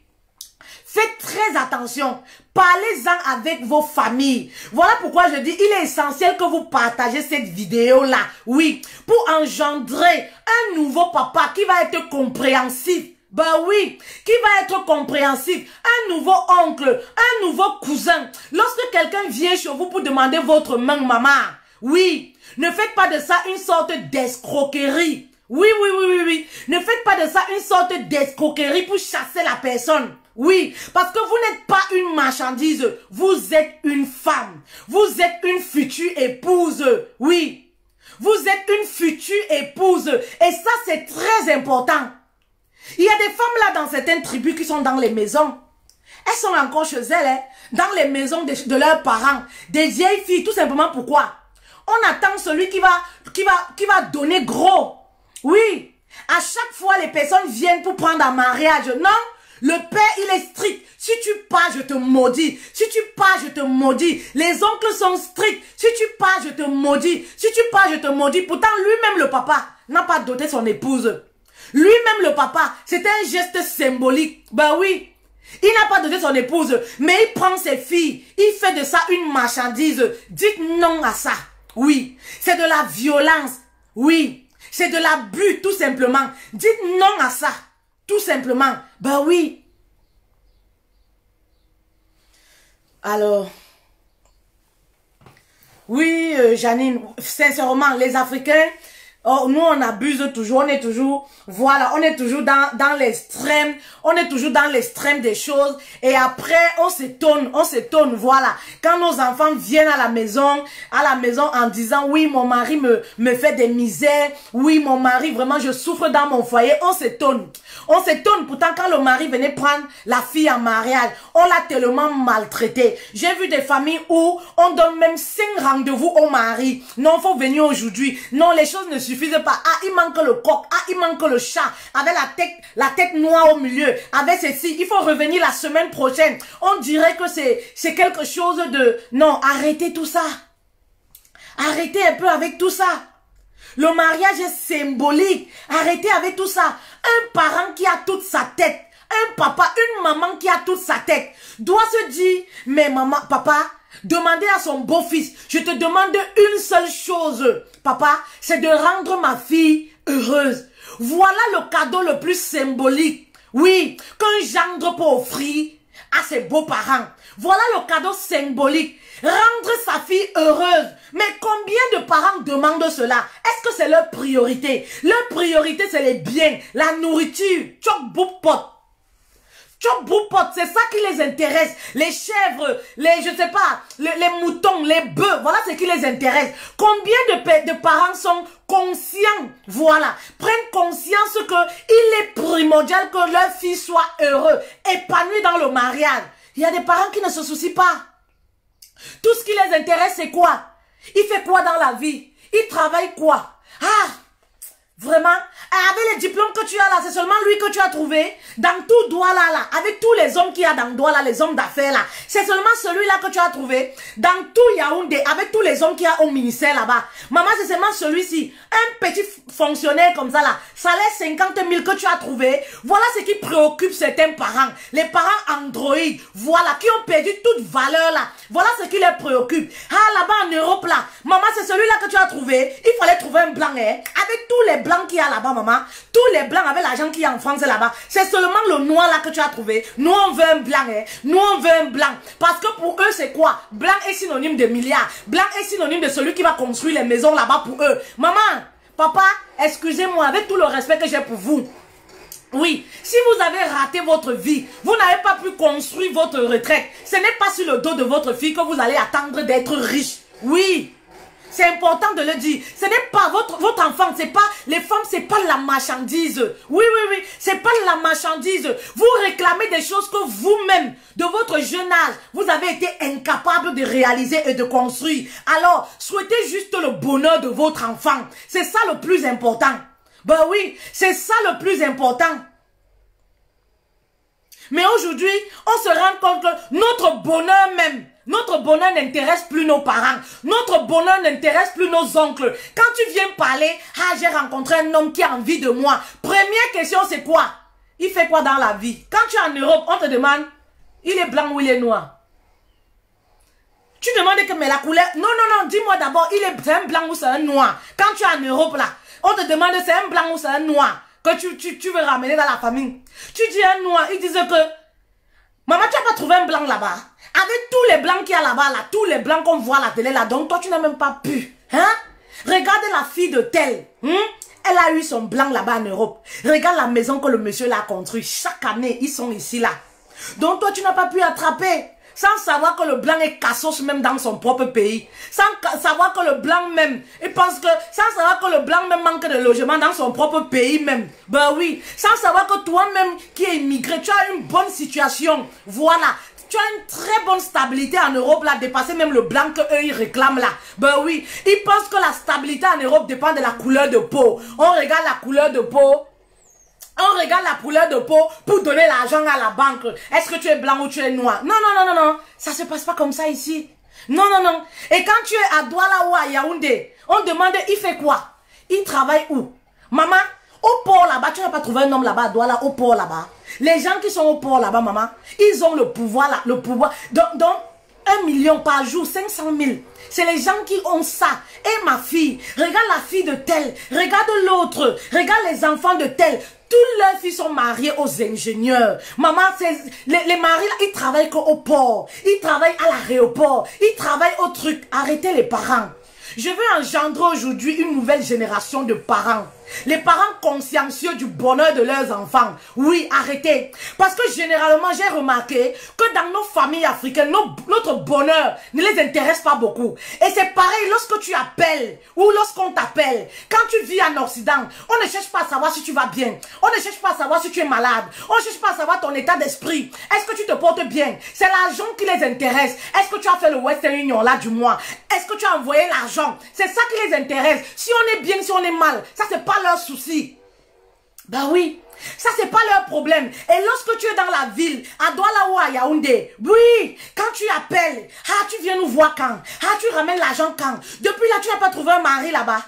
Faites très attention. Parlez-en avec vos familles. Voilà pourquoi je dis, il est essentiel que vous partagez cette vidéo-là. Oui, pour engendrer un nouveau papa qui va être compréhensif. Bah oui, qui va être compréhensif, un nouveau oncle, un nouveau cousin. Lorsque quelqu'un vient chez vous pour demander votre main, maman, oui, ne faites pas de ça une sorte d'escroquerie. Oui. Ne faites pas de ça une sorte d'escroquerie pour chasser la personne. Oui, parce que vous n'êtes pas une marchandise, vous êtes une femme. Vous êtes une future épouse. Oui, vous êtes une future épouse. Et ça, c'est très important. Il y a des femmes là dans certaines tribus qui sont dans les maisons. Elles sont encore chez elles, hein, dans les maisons de leurs parents. Des vieilles filles, tout simplement pourquoi? On attend celui qui va donner gros. Oui, à chaque fois les personnes viennent pour prendre un mariage. Non, le père il est strict. Si tu pars, je te maudis. Si tu pars, je te maudis. Les oncles sont stricts. Si tu pars, je te maudis. Si tu pars, je te maudis. Pourtant, lui-même le papa n'a pas doté son épouse. Lui-même le papa, c'est un geste symbolique. Ben oui, il n'a pas donné son épouse, mais il prend ses filles, il fait de ça une marchandise. Dites non à ça. Oui, c'est de la violence. Oui, c'est de l'abus tout simplement. Dites non à ça, tout simplement. Ben oui. Alors, oui, Janine, sincèrement, les Africains, oh, nous on abuse toujours, on est toujours, voilà, on est toujours dans l'extrême, on est toujours dans l'extrême des choses et après on s'étonne, voilà. Quand nos enfants viennent à la maison en disant oui mon mari me fait des misères, oui mon mari vraiment je souffre dans mon foyer, on s'étonne. On s'étonne pourtant quand le mari venait prendre la fille en mariage. On l'a tellement maltraité. J'ai vu des familles où on donne même 5 rendez-vous au mari. Non, faut venir aujourd'hui. Non, les choses ne suffisent pas. Ah, il manque le coq. Ah, il manque le chat. Avec la tête noire au milieu. Avec ceci, il faut revenir la semaine prochaine. On dirait que c'est quelque chose de... Non, arrêtez tout ça. Arrêtez un peu avec tout ça. Le mariage est symbolique. Arrêtez avec tout ça. Un parent qui a toute sa tête, un papa, une maman qui a toute sa tête, doit se dire, mais maman, papa, demandez à son beau-fils, je te demande une seule chose, papa, c'est de rendre ma fille heureuse. Voilà le cadeau le plus symbolique, oui, qu'un gendre peut offrir à ses beaux-parents. Voilà le cadeau symbolique. Rendre sa fille heureuse. Mais combien de parents demandent cela? Est-ce que c'est leur priorité? Leur priorité, c'est les biens, la nourriture. Tchok boupot. Tchok boupot, c'est ça qui les intéresse. Les chèvres, je sais pas, les moutons, les bœufs, voilà ce qui les intéresse. Combien de parents sont conscients, voilà, prennent conscience qu'il est primordial que leur fille soit heureuse, épanouie dans le mariage. Il y a des parents qui ne se soucient pas. Tout ce qui les intéresse, c'est quoi? Il fait quoi dans la vie? Il travaille quoi? Ah, vraiment? Avec les diplômes que tu as là, c'est seulement lui que tu as trouvé? Dans tout Douala là, avec tous les hommes qu'il y a dans Douala, les hommes d'affaires là, c'est seulement celui-là que tu as trouvé? Dans tout Yaoundé, avec tous les hommes qu'il y a au ministère là-bas, maman, c'est seulement celui-ci. Un petit fonctionnaire comme ça là, salaire 50 000 que tu as trouvé. Voilà ce qui préoccupe certains parents. Les parents androïdes, voilà, qui ont perdu toute valeur là. Voilà ce qui les préoccupe. Ah, là-bas en Europe là, maman, c'est celui-là que tu as trouvé. Il fallait trouver un blanc, hein, avec tous les blancs qu'il y a là-bas, maman. Tous les blancs avec l'argent qu'il y a en France là-bas. C'est seulement le noir là que tu as trouvé. Nous, on veut un blanc, hein. Nous, on veut un blanc. Parce que pour eux, c'est quoi? Blanc est synonyme de milliards. Blanc est synonyme de celui qui va construire les maisons là-bas pour eux. Maman, papa, excusez-moi, avec tout le respect que j'ai pour vous. Oui, si vous avez raté votre vie, vous n'avez pas pu construire votre retraite, ce n'est pas sur le dos de votre fille que vous allez attendre d'être riche. Oui, c'est important de le dire. Ce n'est pas votre enfant, c'est pas, les femmes, c'est pas la marchandise. Oui, c'est pas la marchandise. Vous réclamez des choses que vous-même, de votre jeune âge, vous avez été incapable de réaliser et de construire. Alors, souhaitez juste le bonheur de votre enfant. C'est ça le plus important. Ben oui, c'est ça le plus important. Mais aujourd'hui, on se rend compte que notre bonheur même, notre bonheur n'intéresse plus nos parents. Notre bonheur n'intéresse plus nos oncles. Quand tu viens parler, ah, j'ai rencontré un homme qui a envie de moi. Première question, c'est quoi? Il fait quoi dans la vie? Quand tu es en Europe, on te demande, il est blanc ou il est noir? Tu demandes que, mais la couleur... Non, dis-moi d'abord, c'est un blanc ou c'est un noir? Quand tu es en Europe, là, on te demande c'est un blanc ou c'est un noir que tu veux ramener dans la famille. Tu dis un noir, ils disent que, maman, tu n'as pas trouvé un blanc là-bas? Avec tous les blancs qu'il y a là-bas, là, tous les blancs qu'on voit à la télé là, donc toi tu n'as même pas pu. Hein? Regarde la fille de telle. Elle a eu son blanc là-bas en Europe. Regarde la maison que le monsieur l'a construite. Chaque année, ils sont ici là. Donc toi tu n'as pas pu attraper. Sans savoir que le blanc est cassos même dans son propre pays. Sans savoir que le blanc même, il pense que, sans savoir que le blanc même manque de logement dans son propre pays même. Ben oui. Sans savoir que toi-même qui es immigré, tu as une bonne situation. Voilà. Tu as une très bonne stabilité en Europe là, dépasser même le blanc qu'eux ils réclament là. Ben oui. Ils pensent que la stabilité en Europe dépend de la couleur de peau. On regarde la couleur de peau. On regarde la couleur de peau pour donner l'argent à la banque. Est-ce que tu es blanc ou tu es noir? Non. Ça se passe pas comme ça ici. Non. Et quand tu es à Douala ou à Yaoundé, on demande, il fait quoi? Il travaille où? Maman, au port là-bas, tu n'as pas trouvé un homme là-bas à Douala, au port là-bas. Les gens qui sont au port là-bas, maman, ils ont le pouvoir là, le pouvoir. Donc 1 million par jour, 500 000. C'est les gens qui ont ça. Et ma fille, regarde la fille de telle, regarde l'autre, regarde les enfants de telle. Tous leurs filles sont mariées aux ingénieurs. Maman, les maris là, ils travaillent qu'au port. Ils travaillent à l'aéroport. Ils travaillent au truc. Arrêtez les parents. Je veux engendrer aujourd'hui une nouvelle génération de parents. Les parents consciencieux du bonheur de leurs enfants. Oui, arrêtez. Parce que généralement, j'ai remarqué que dans nos familles africaines, notre bonheur ne les intéresse pas beaucoup. Et c'est pareil lorsque tu appelles ou lorsqu'on t'appelle. Quand tu vis en Occident, on ne cherche pas à savoir si tu vas bien. On ne cherche pas à savoir si tu es malade. On ne cherche pas à savoir ton état d'esprit. Est-ce que tu te portes bien? C'est l'argent qui les intéresse. Est-ce que tu as fait le Western Union là du mois? Est-ce que tu as envoyé l'argent? C'est ça qui les intéresse. Si on est bien, si on est mal, ça c'est pas leur souci. Ben oui, ça c'est pas leur problème. Et lorsque tu es dans la ville, à Douala ou à Yaoundé, oui, quand tu appelles, tu viens nous voir quand? Tu ramènes l'argent quand? Depuis là, tu n'as pas trouvé un mari là-bas.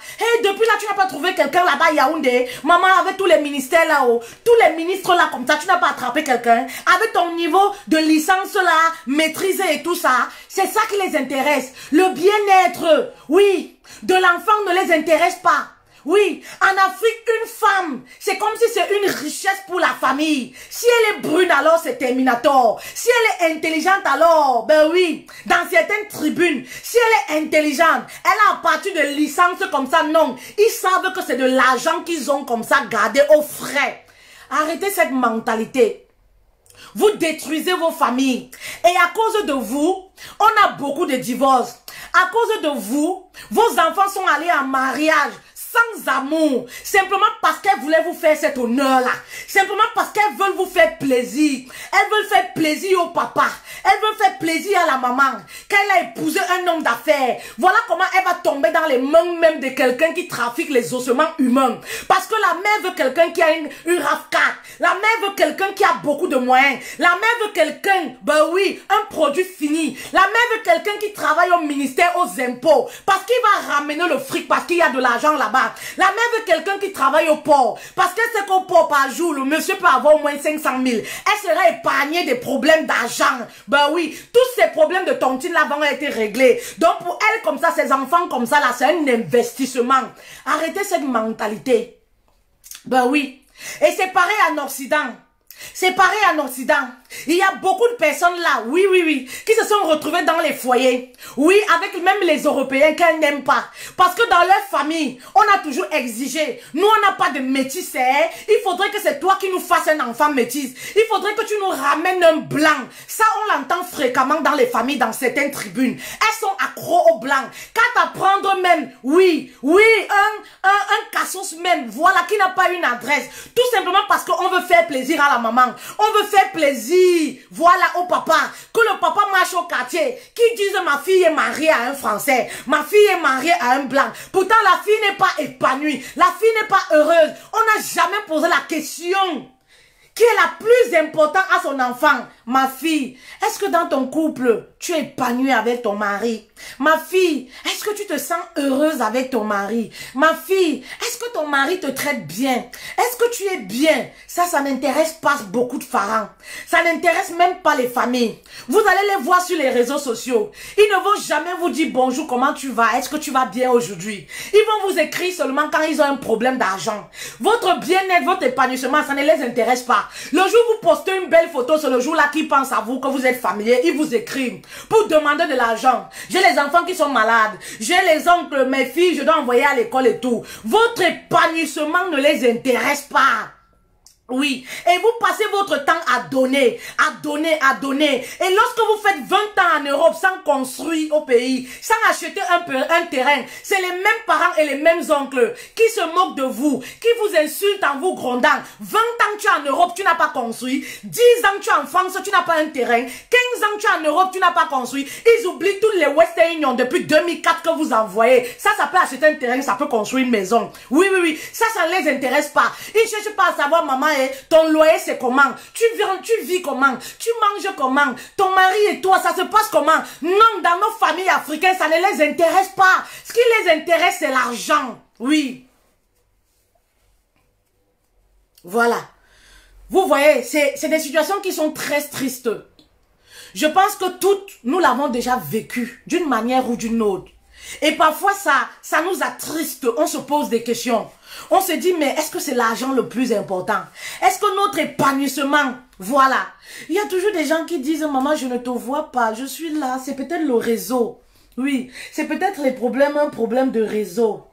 Depuis là, tu n'as pas trouvé quelqu'un là-bas à Yaoundé. Maman, avec tous les ministères là-haut, tous les ministres là comme ça, tu n'as pas attrapé quelqu'un. Avec ton niveau de licence là, maîtrisé et tout ça, c'est ça qui les intéresse. Le bien-être, oui, de l'enfant ne les intéresse pas. Oui, en Afrique, une femme, c'est comme si c'est une richesse pour la famille. Si elle est brune, alors c'est Terminator. Si elle est intelligente, alors, ben oui, dans certaines tribunes, si elle est intelligente, elle a à partir de licences comme ça, non. Ils savent que c'est de l'argent qu'ils ont comme ça gardé au frais. Arrêtez cette mentalité. Vous détruisez vos familles. Et à cause de vous, on a beaucoup de divorces. À cause de vous, vos enfants sont allés en mariage sans amour, simplement parce qu'elles voulaient vous faire cet honneur-là, simplement parce qu'elles veulent vous faire plaisir, elles veulent faire plaisir au papa, elles veulent faire plaisir à la maman, qu'elle a épousé un homme d'affaires. Voilà comment elle va tomber dans les mains même de quelqu'un qui trafique les ossements humains, parce que la mère veut quelqu'un qui a une RAV4, la mère veut quelqu'un qui a beaucoup de moyens, la mère veut quelqu'un, ben oui, un produit fini, la mère veut quelqu'un qui travaille au ministère, aux impôts, parce qu'il va ramener le fric, parce qu'il y a de l'argent là-bas. La mère veut quelqu'un qui travaille au port. Parce qu'elle sait qu'au port par jour, le monsieur peut avoir au moins 500 000. Elle sera épargnée des problèmes d'argent. Ben oui, tous ces problèmes de tontine là vont être réglés. Donc pour elle comme ça, ses enfants comme ça là, c'est un investissement. Arrêtez cette mentalité. Ben oui. Et c'est pareil en Occident. C'est pareil en Occident. Il y a beaucoup de personnes là, oui, qui se sont retrouvées dans les foyers. Oui, avec même les Européens qu'elles n'aiment pas. Parce que dans leur famille, on a toujours exigé. Nous, on n'a pas de métis. Il faudrait que c'est toi qui nous fasses un enfant métis. Il faudrait que tu nous ramènes un blanc. Ça, on l'entend fréquemment dans les familles, dans certaines tribunes. Elles sont accros au blanc. Qu'à t'apprendre même, oui, un cassos même, voilà, qui n'a pas une adresse. Tout simplement parce qu'on veut faire plaisir à la maman. On veut faire plaisir, voilà, au papa. Que le papa marche au quartier. Qui dise ma fille est mariée à un Français. Ma fille est mariée à un blanc. Pourtant, la fille n'est pas épanouie. La fille n'est pas heureuse. On n'a jamais posé la question. Qui est la plus importante à son enfant? Ma fille, est-ce que dans ton couple, tu es épanouie avec ton mari? Ma fille, est-ce que tu te sens heureuse avec ton mari? Ma fille, est-ce que ton mari te traite bien? Est-ce que tu es bien? Ça n'intéresse pas beaucoup de parents. Ça n'intéresse même pas les familles. Vous allez les voir sur les réseaux sociaux. Ils ne vont jamais vous dire bonjour, comment tu vas? Est-ce que tu vas bien aujourd'hui? Ils vont vous écrire seulement quand ils ont un problème d'argent. Votre bien-être, votre épanouissement, ça ne les intéresse pas. Le jour où vous postez une belle photo, c'est le jour-là qu'ils pensent à vous, que vous êtes familier, ils vous écrivent pour demander de l'argent. J'ai les enfants qui sont malades, j'ai les oncles, mes filles, je dois envoyer à l'école et tout. Votre épanouissement ne les intéresse pas. Oui, et vous passez votre temps à donner, à donner, à donner. Et lorsque vous faites 20 ans en Europe sans construire au pays, sans acheter un terrain, c'est les mêmes parents et les mêmes oncles qui se moquent de vous, qui vous insultent en vous grondant. 20 ans tu es en Europe, tu n'as pas construit. 10 ans tu es en France, tu n'as pas un terrain. 15 ans tu es en Europe, tu n'as pas construit. Ils oublient tous les Western Union depuis 2004 que vous envoyez. Ça peut acheter un terrain, ça peut construire une maison. Oui, ça ne les intéresse pas. Ils ne cherchent pas à savoir, maman, ton loyer c'est comment? Tu vis comment? Tu manges comment? Ton mari et toi, ça se passe comment? Non, dans nos familles africaines, ça ne les intéresse pas. Ce qui les intéresse, c'est l'argent. Oui. Voilà. Vous voyez, c'est des situations qui sont très tristes. Je pense que toutes, nous l'avons déjà vécu d'une manière ou d'une autre. Et parfois, ça nous attriste. On se pose des questions. On se dit, mais est-ce que c'est l'argent le plus important? Est-ce que notre épanouissement, voilà. Il y a toujours des gens qui disent, maman, je ne te vois pas, je suis là. C'est peut-être le réseau. Oui, c'est peut-être un problème de réseau.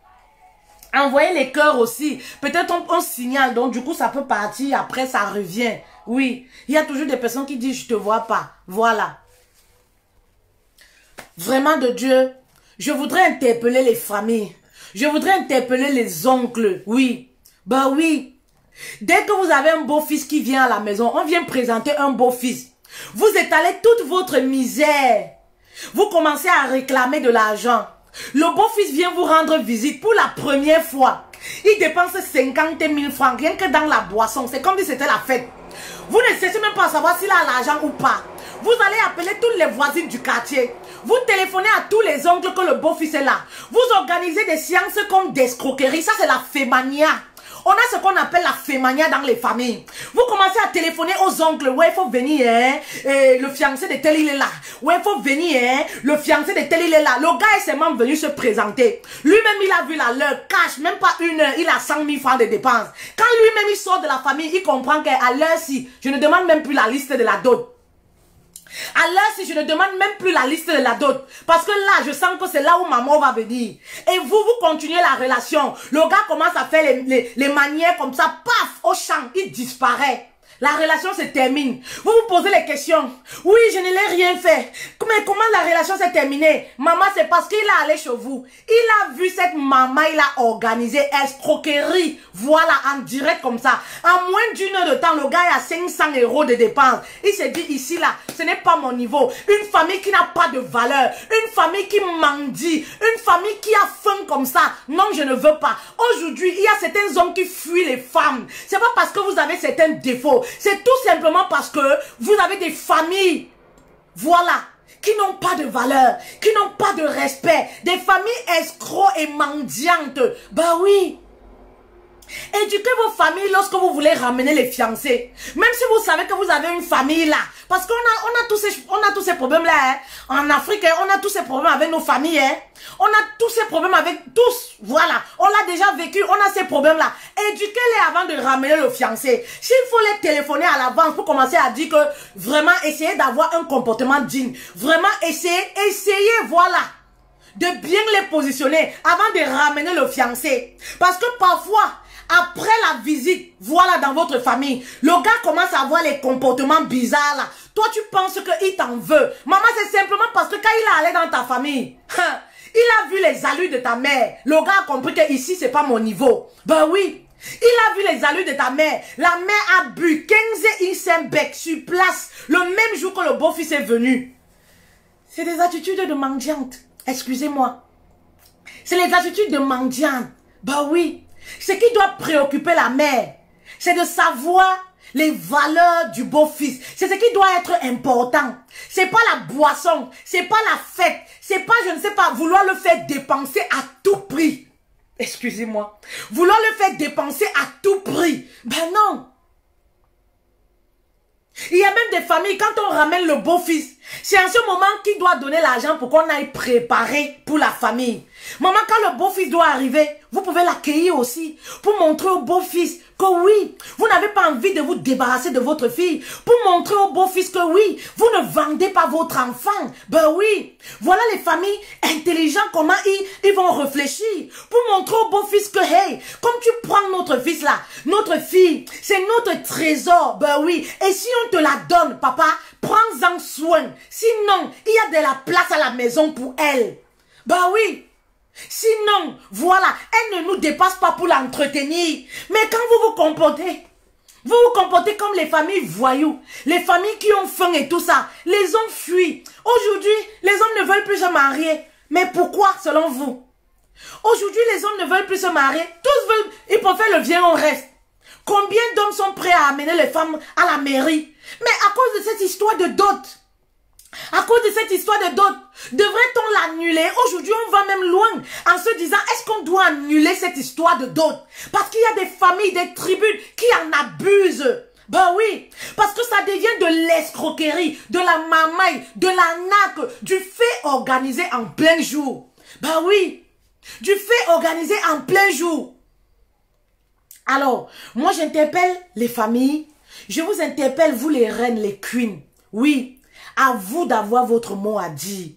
Envoyez les cœurs aussi. Peut-être on signale, donc du coup ça peut partir, après ça revient. Oui, il y a toujours des personnes qui disent je te vois pas. Voilà. Vraiment de Dieu, je voudrais interpeller les familles. Je voudrais interpeller les oncles. Oui, bah oui. Dès que vous avez un beau-fils qui vient à la maison, on vient présenter un beau-fils. Vous étalez toute votre misère. Vous commencez à réclamer de l'argent. Le beau-fils vient vous rendre visite pour la première fois. Il dépense 50 000 francs rien que dans la boisson. C'est comme si c'était la fête. Vous ne cherchez même pas à savoir s'il a l'argent ou pas. Vous allez appeler toutes les voisines du quartier. Vous téléphonez à tous les oncles que le beau-fils est là. Vous organisez des séances comme d'escroquerie. Ça, c'est la fémania. On a ce qu'on appelle la fémania dans les familles. Vous commencez à téléphoner aux oncles. Ouais, il faut venir, hein. Le fiancé de tel, il est là. Ouais, il faut venir, hein. Le fiancé de tel, il est là. Le gars est seulement venu se présenter. Lui-même, il a vu la l'heure cash. Même pas une heure. Il a 100 000 francs de dépenses. Quand lui-même, il sort de la famille, il comprend qu'à l'heure-ci, je ne demande même plus la liste de la dot. À l'heure, si je ne demande même plus la liste de la dot. Parce que là, je sens que c'est là où maman va venir. Et vous continuez la relation. Le gars commence à faire les manières comme ça. Paf, au champ, il disparaît. La relation se termine. Vous vous posez les questions. Oui, je ne l'ai rien fait. Mais comment la relation s'est terminée? Maman, c'est parce qu'il est allé chez vous. Il a vu cette maman, il a organisé escroquerie. Voilà, en direct comme ça. En moins d'une heure de temps, le gars a 500 € de dépenses. Il s'est dit, ici, là, ce n'est pas mon niveau. Une famille qui n'a pas de valeur. Une famille qui mendie. Une famille qui a faim comme ça. Non, je ne veux pas. Aujourd'hui, il y a certains hommes qui fuient les femmes. C'est pas parce que vous avez certains défauts. C'est tout simplement parce que vous avez des familles, voilà, qui n'ont pas de valeur, qui n'ont pas de respect. Des familles escrocs et mendiantes. Bah oui. Éduquez vos familles lorsque vous voulez ramener les fiancés. Même si vous savez que vous avez une famille là. Parce qu'on a tous ces problèmes là. Hein. En Afrique, hein, on a tous ces problèmes avec nos familles. Hein. On a tous ces problèmes avec tous. Voilà. On l'a déjà vécu. On a ces problèmes là. Éduquez-les avant de ramener le fiancé. S'il faut les téléphoner à l'avance pour commencer à dire que vraiment essayez d'avoir un comportement digne. Vraiment essayez, voilà. De bien les positionner avant de ramener le fiancé. Parce que parfois, après la visite, voilà dans votre famille, le gars commence à avoir les comportements bizarres là. Toi, tu penses qu'il t'en veut. Maman, c'est simplement parce que quand il est allé dans ta famille, il a vu les allures de ta mère. Le gars a compris que ici, c'est pas mon niveau. Ben oui. Il a vu les allures de ta mère. La mère a bu 15 Isenbeck sur place le même jour que le beau-fils est venu. C'est des attitudes de mendiante. Excusez-moi. C'est les attitudes de mendiante. Bah oui. Ce qui doit préoccuper la mère, c'est de savoir les valeurs du beau-fils. C'est ce qui doit être important. C'est pas la boisson. C'est pas la fête. C'est pas, je ne sais pas, vouloir le faire dépenser à tout prix. Excusez-moi. Vouloir le faire dépenser à tout prix. Ben non. Il y a même des familles, quand on ramène le beau-fils, c'est en ce moment qu'il doit donner l'argent pour qu'on aille préparer pour la famille. Maman, quand le beau-fils doit arriver, vous pouvez l'accueillir aussi pour montrer au beau-fils que oui, vous n'avez pas envie de vous débarrasser de votre fille. Pour montrer au beau-fils que oui, vous ne vendez pas votre enfant. Ben oui, voilà les familles intelligentes, comment ils vont réfléchir. Pour montrer au beau-fils que hey, comme tu prends notre fils là, notre fille, c'est notre trésor. Ben oui, et si on te la donne, papa, prends-en soin. Sinon, il y a de la place à la maison pour elle. Ben oui. Sinon, voilà, elle ne nous dépasse pas pour l'entretenir. Mais quand vous vous comportez comme les familles voyous, les familles qui ont faim et tout ça, les hommes fuient. Aujourd'hui, les hommes ne veulent plus se marier. Mais pourquoi, selon vous? Aujourd'hui, les hommes ne veulent plus se marier. Tous veulent, ils préfèrent le viens, on reste. Combien d'hommes sont prêts à amener les femmes à la mairie? Mais à cause de cette histoire de dot, à cause de cette histoire de dot, devrait-on l'annuler? Aujourd'hui, on va même loin en se disant, est-ce qu'on doit annuler cette histoire de dot? Parce qu'il y a des familles, des tribus qui en abusent. Ben oui, parce que ça devient de l'escroquerie, de la mamaille, de l'arnaque, du fait organisé en plein jour. Ben oui, du fait organisé en plein jour. Alors, moi j'interpelle les familles, je vous interpelle, vous les reines, les queens. Oui. À vous d'avoir votre mot à dire.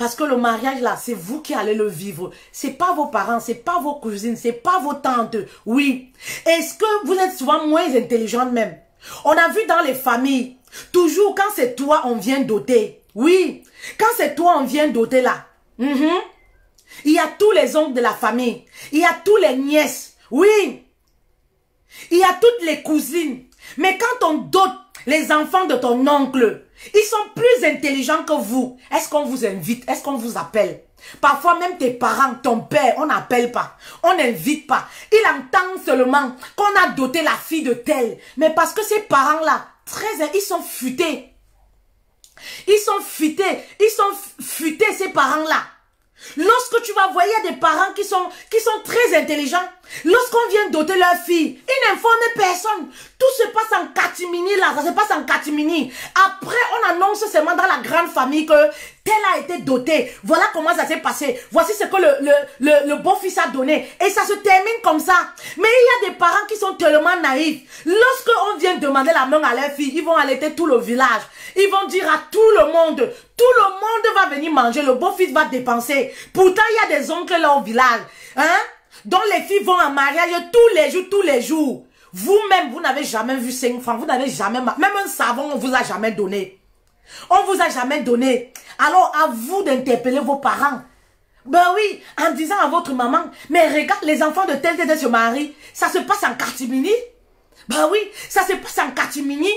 Parce que le mariage là, c'est vous qui allez le vivre. C'est pas vos parents, c'est pas vos cousines, c'est pas vos tantes. Oui. Est-ce que vous êtes souvent moins intelligente même? On a vu dans les familles, toujours quand c'est toi, on vient doter. Oui. Quand c'est toi, on vient doter là. Il y a tous les oncles de la famille. Il y a tous les nièces. Oui. Il y a toutes les cousines. Mais quand on dote les enfants de ton oncle, ils sont plus intelligents que vous. Est-ce qu'on vous invite? Est-ce qu'on vous appelle? Parfois même tes parents, ton père, on n'appelle pas. On n'invite pas. Il entend seulement qu'on a doté la fille de tel. Mais parce que ces parents-là, ils sont futés. Ils sont futés ces parents-là. Lorsque tu vas voir, il y a des parents qui sont très intelligents. Lorsqu'on vient doter leur fille, ils n'informent personne. Tout se passe en catimini là, ça se passe en catimini. Après, on annonce seulement dans la grande famille que tel a été doté. Voilà comment ça s'est passé. Voici ce que le beau-fils a donné. Et ça se termine comme ça. Mais il y a des parents qui sont tellement naïfs. Lorsqu'on vient demander la main à leur fille, ils vont allaiter tout le village. Ils vont dire à tout le monde va venir manger, le beau-fils va dépenser. Pourtant, il y a des oncles là au village, hein, dont les filles vont en mariage tous les jours. Vous-même, vous n'avez jamais vu 5 francs, vous n'avez jamais, même un savon, on vous a jamais donné. On vous a jamais donné. Alors, à vous d'interpeller vos parents. Ben oui, en disant à votre maman, mais regarde, les enfants de tel se marient, ça se passe en catimini. Ben oui, ça se passe en catimini.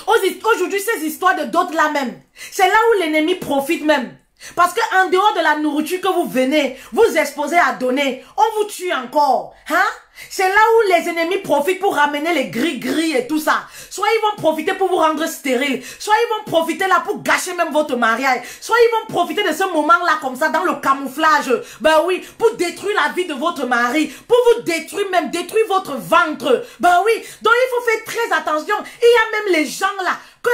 Aujourd'hui, ces histoires de dot là même, c'est là où l'ennemi profite même. Parce qu'en dehors de la nourriture que vous venez, vous exposez à donner, on vous tue encore. Hein? C'est là où les ennemis profitent pour ramener les gris-gris et tout ça. Soit ils vont profiter pour vous rendre stérile, soit ils vont profiter là pour gâcher même votre mariage, soit ils vont profiter de ce moment-là comme ça dans le camouflage. Ben oui, pour détruire la vie de votre mari, pour vous détruire même, détruire votre ventre. Ben oui, donc il faut faire très attention. Il y a même les gens là, que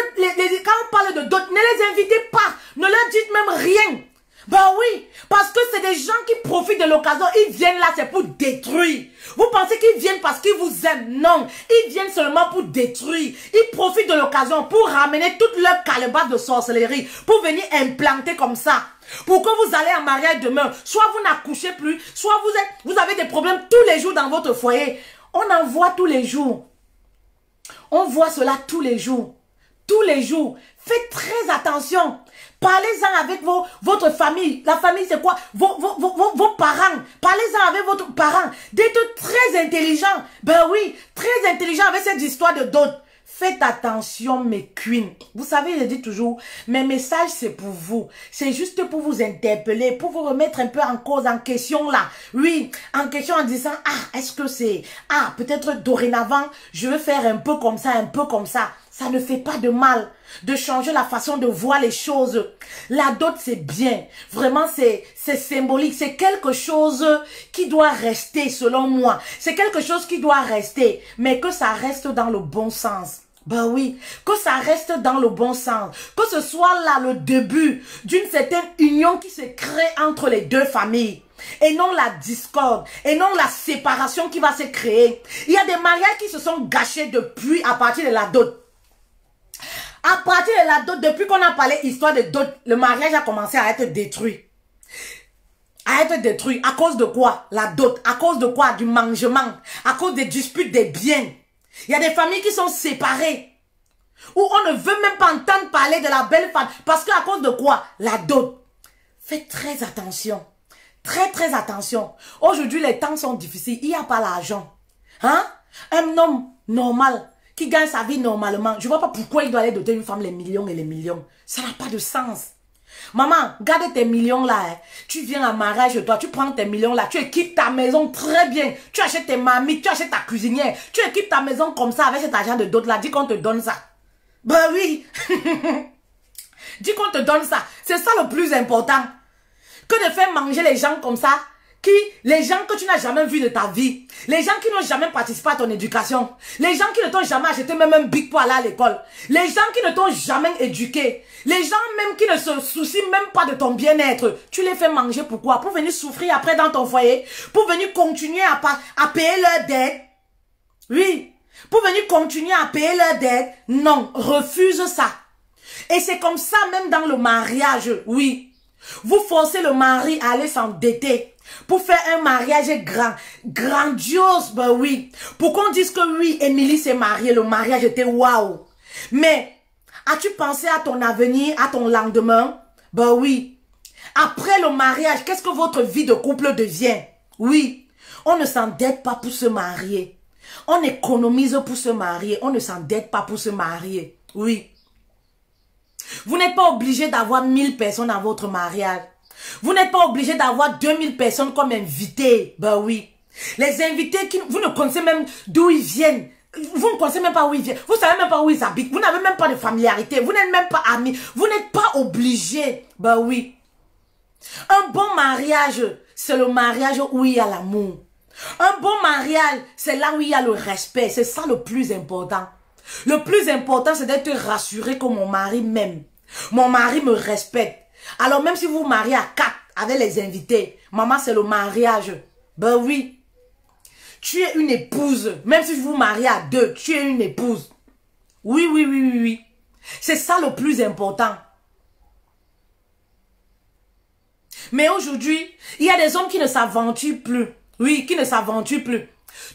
quand on parle de dot, ne les invitez pas, ne leur dites même rien. Ben oui, parce que c'est des gens qui profitent de l'occasion, ils viennent là, c'est pour détruire. Vous pensez qu'ils viennent parce qu'ils vous aiment? Non, ils viennent seulement pour détruire. Ils profitent de l'occasion pour ramener toute leur calebasse de sorcellerie, pour venir implanter comme ça. Pour que vous allez en mariage demain, soit vous n'accouchez plus, soit vous avez des problèmes tous les jours dans votre foyer. On en voit tous les jours. On voit cela tous les jours. Tous les jours. Faites très attention. Parlez-en avec votre famille. La famille, c'est quoi? Vos parents. Parlez-en avec votre parent. D'être très intelligent. Ben oui, très intelligent avec cette histoire de dot. Faites attention, mes queens. Vous savez, je dis toujours, mes messages, c'est pour vous. C'est juste pour vous interpeller, pour vous remettre un peu en cause, en question là. Oui, en question en disant, ah, est-ce que c'est... Ah, peut-être dorénavant, je veux faire un peu comme ça, un peu comme ça. Ça ne fait pas de mal de changer la façon de voir les choses. La dot, c'est bien. Vraiment, c'est symbolique. C'est quelque chose qui doit rester, selon moi. C'est quelque chose qui doit rester. Mais que ça reste dans le bon sens. Ben oui, que ça reste dans le bon sens. Que ce soit là le début d'une certaine union qui se crée entre les deux familles. Et non la discorde, et non la séparation qui va se créer. Il y a des mariages qui se sont gâchés depuis à partir de la dot. À partir de la dot, depuis qu'on a parlé histoire de dot, le mariage a commencé à être détruit. À être détruit. À cause de quoi? La dot. À cause de quoi? Du mangement. À cause des disputes des biens. Il y a des familles qui sont séparées. Où on ne veut même pas entendre parler de la belle femme. Parce qu'à cause de quoi? La dot. Faites très attention. Très très attention. Aujourd'hui, les temps sont difficiles. Il n'y a pas l'argent. Hein? Un homme normal qui gagne sa vie normalement, je ne vois pas pourquoi il doit aller doter une femme les millions et les millions. Ça n'a pas de sens. Maman, garde tes millions là. Hein. Tu viens en mariage chez toi, tu prends tes millions là, tu équipes ta maison très bien. Tu achètes tes mamies, tu achètes ta cuisinière. Tu équipes ta maison comme ça avec cet argent de dot là. Dis qu'on te donne ça. Ben oui. Dis qu'on te donne ça. C'est ça le plus important. Que de faire manger les gens comme ça. Les gens que tu n'as jamais vus de ta vie, les gens qui n'ont jamais participé à ton éducation, les gens qui ne t'ont jamais acheté même un bic pour aller à l'école, les gens qui ne t'ont jamais éduqué, les gens même qui ne se soucient même pas de ton bien-être, tu les fais manger pourquoi? Pour venir souffrir après dans ton foyer, pour venir continuer à payer leurs dettes. Oui, pour venir continuer à payer leurs dettes. Non, refuse ça. Et c'est comme ça même dans le mariage, oui. Vous forcez le mari à aller s'endetter pour faire un mariage grandiose, ben oui. Pour qu'on dise que oui, Émilie s'est mariée, le mariage était waouh. Mais, as-tu pensé à ton avenir, à ton lendemain? Ben oui. Après le mariage, qu'est-ce que votre vie de couple devient? Oui. On ne s'endette pas pour se marier. On économise pour se marier. On ne s'endette pas pour se marier. Oui. Vous n'êtes pas obligé d'avoir 1000 personnes à votre mariage. Vous n'êtes pas obligé d'avoir 2000 personnes comme invités. Ben oui. Les invités, vous ne connaissez même d'où ils viennent. Vous ne connaissez même pas où ils viennent. Vous ne savez même pas où ils habitent. Vous n'avez même pas de familiarité. Vous n'êtes même pas amis. Vous n'êtes pas obligé. Ben oui. Un bon mariage, c'est le mariage où il y a l'amour. Un bon mariage, c'est là où il y a le respect. C'est ça le plus important. Le plus important, c'est d'être rassuré que mon mari m'aime. Mon mari me respecte. Alors même si vous vous mariez à 4 avec les invités, maman, c'est le mariage. Ben oui. Tu es une épouse. Même si vous vous mariez à 2, tu es une épouse. Oui, oui, oui, oui, oui. C'est ça le plus important. Mais aujourd'hui, il y a des hommes qui ne s'aventurent plus. Oui, qui ne s'aventurent plus.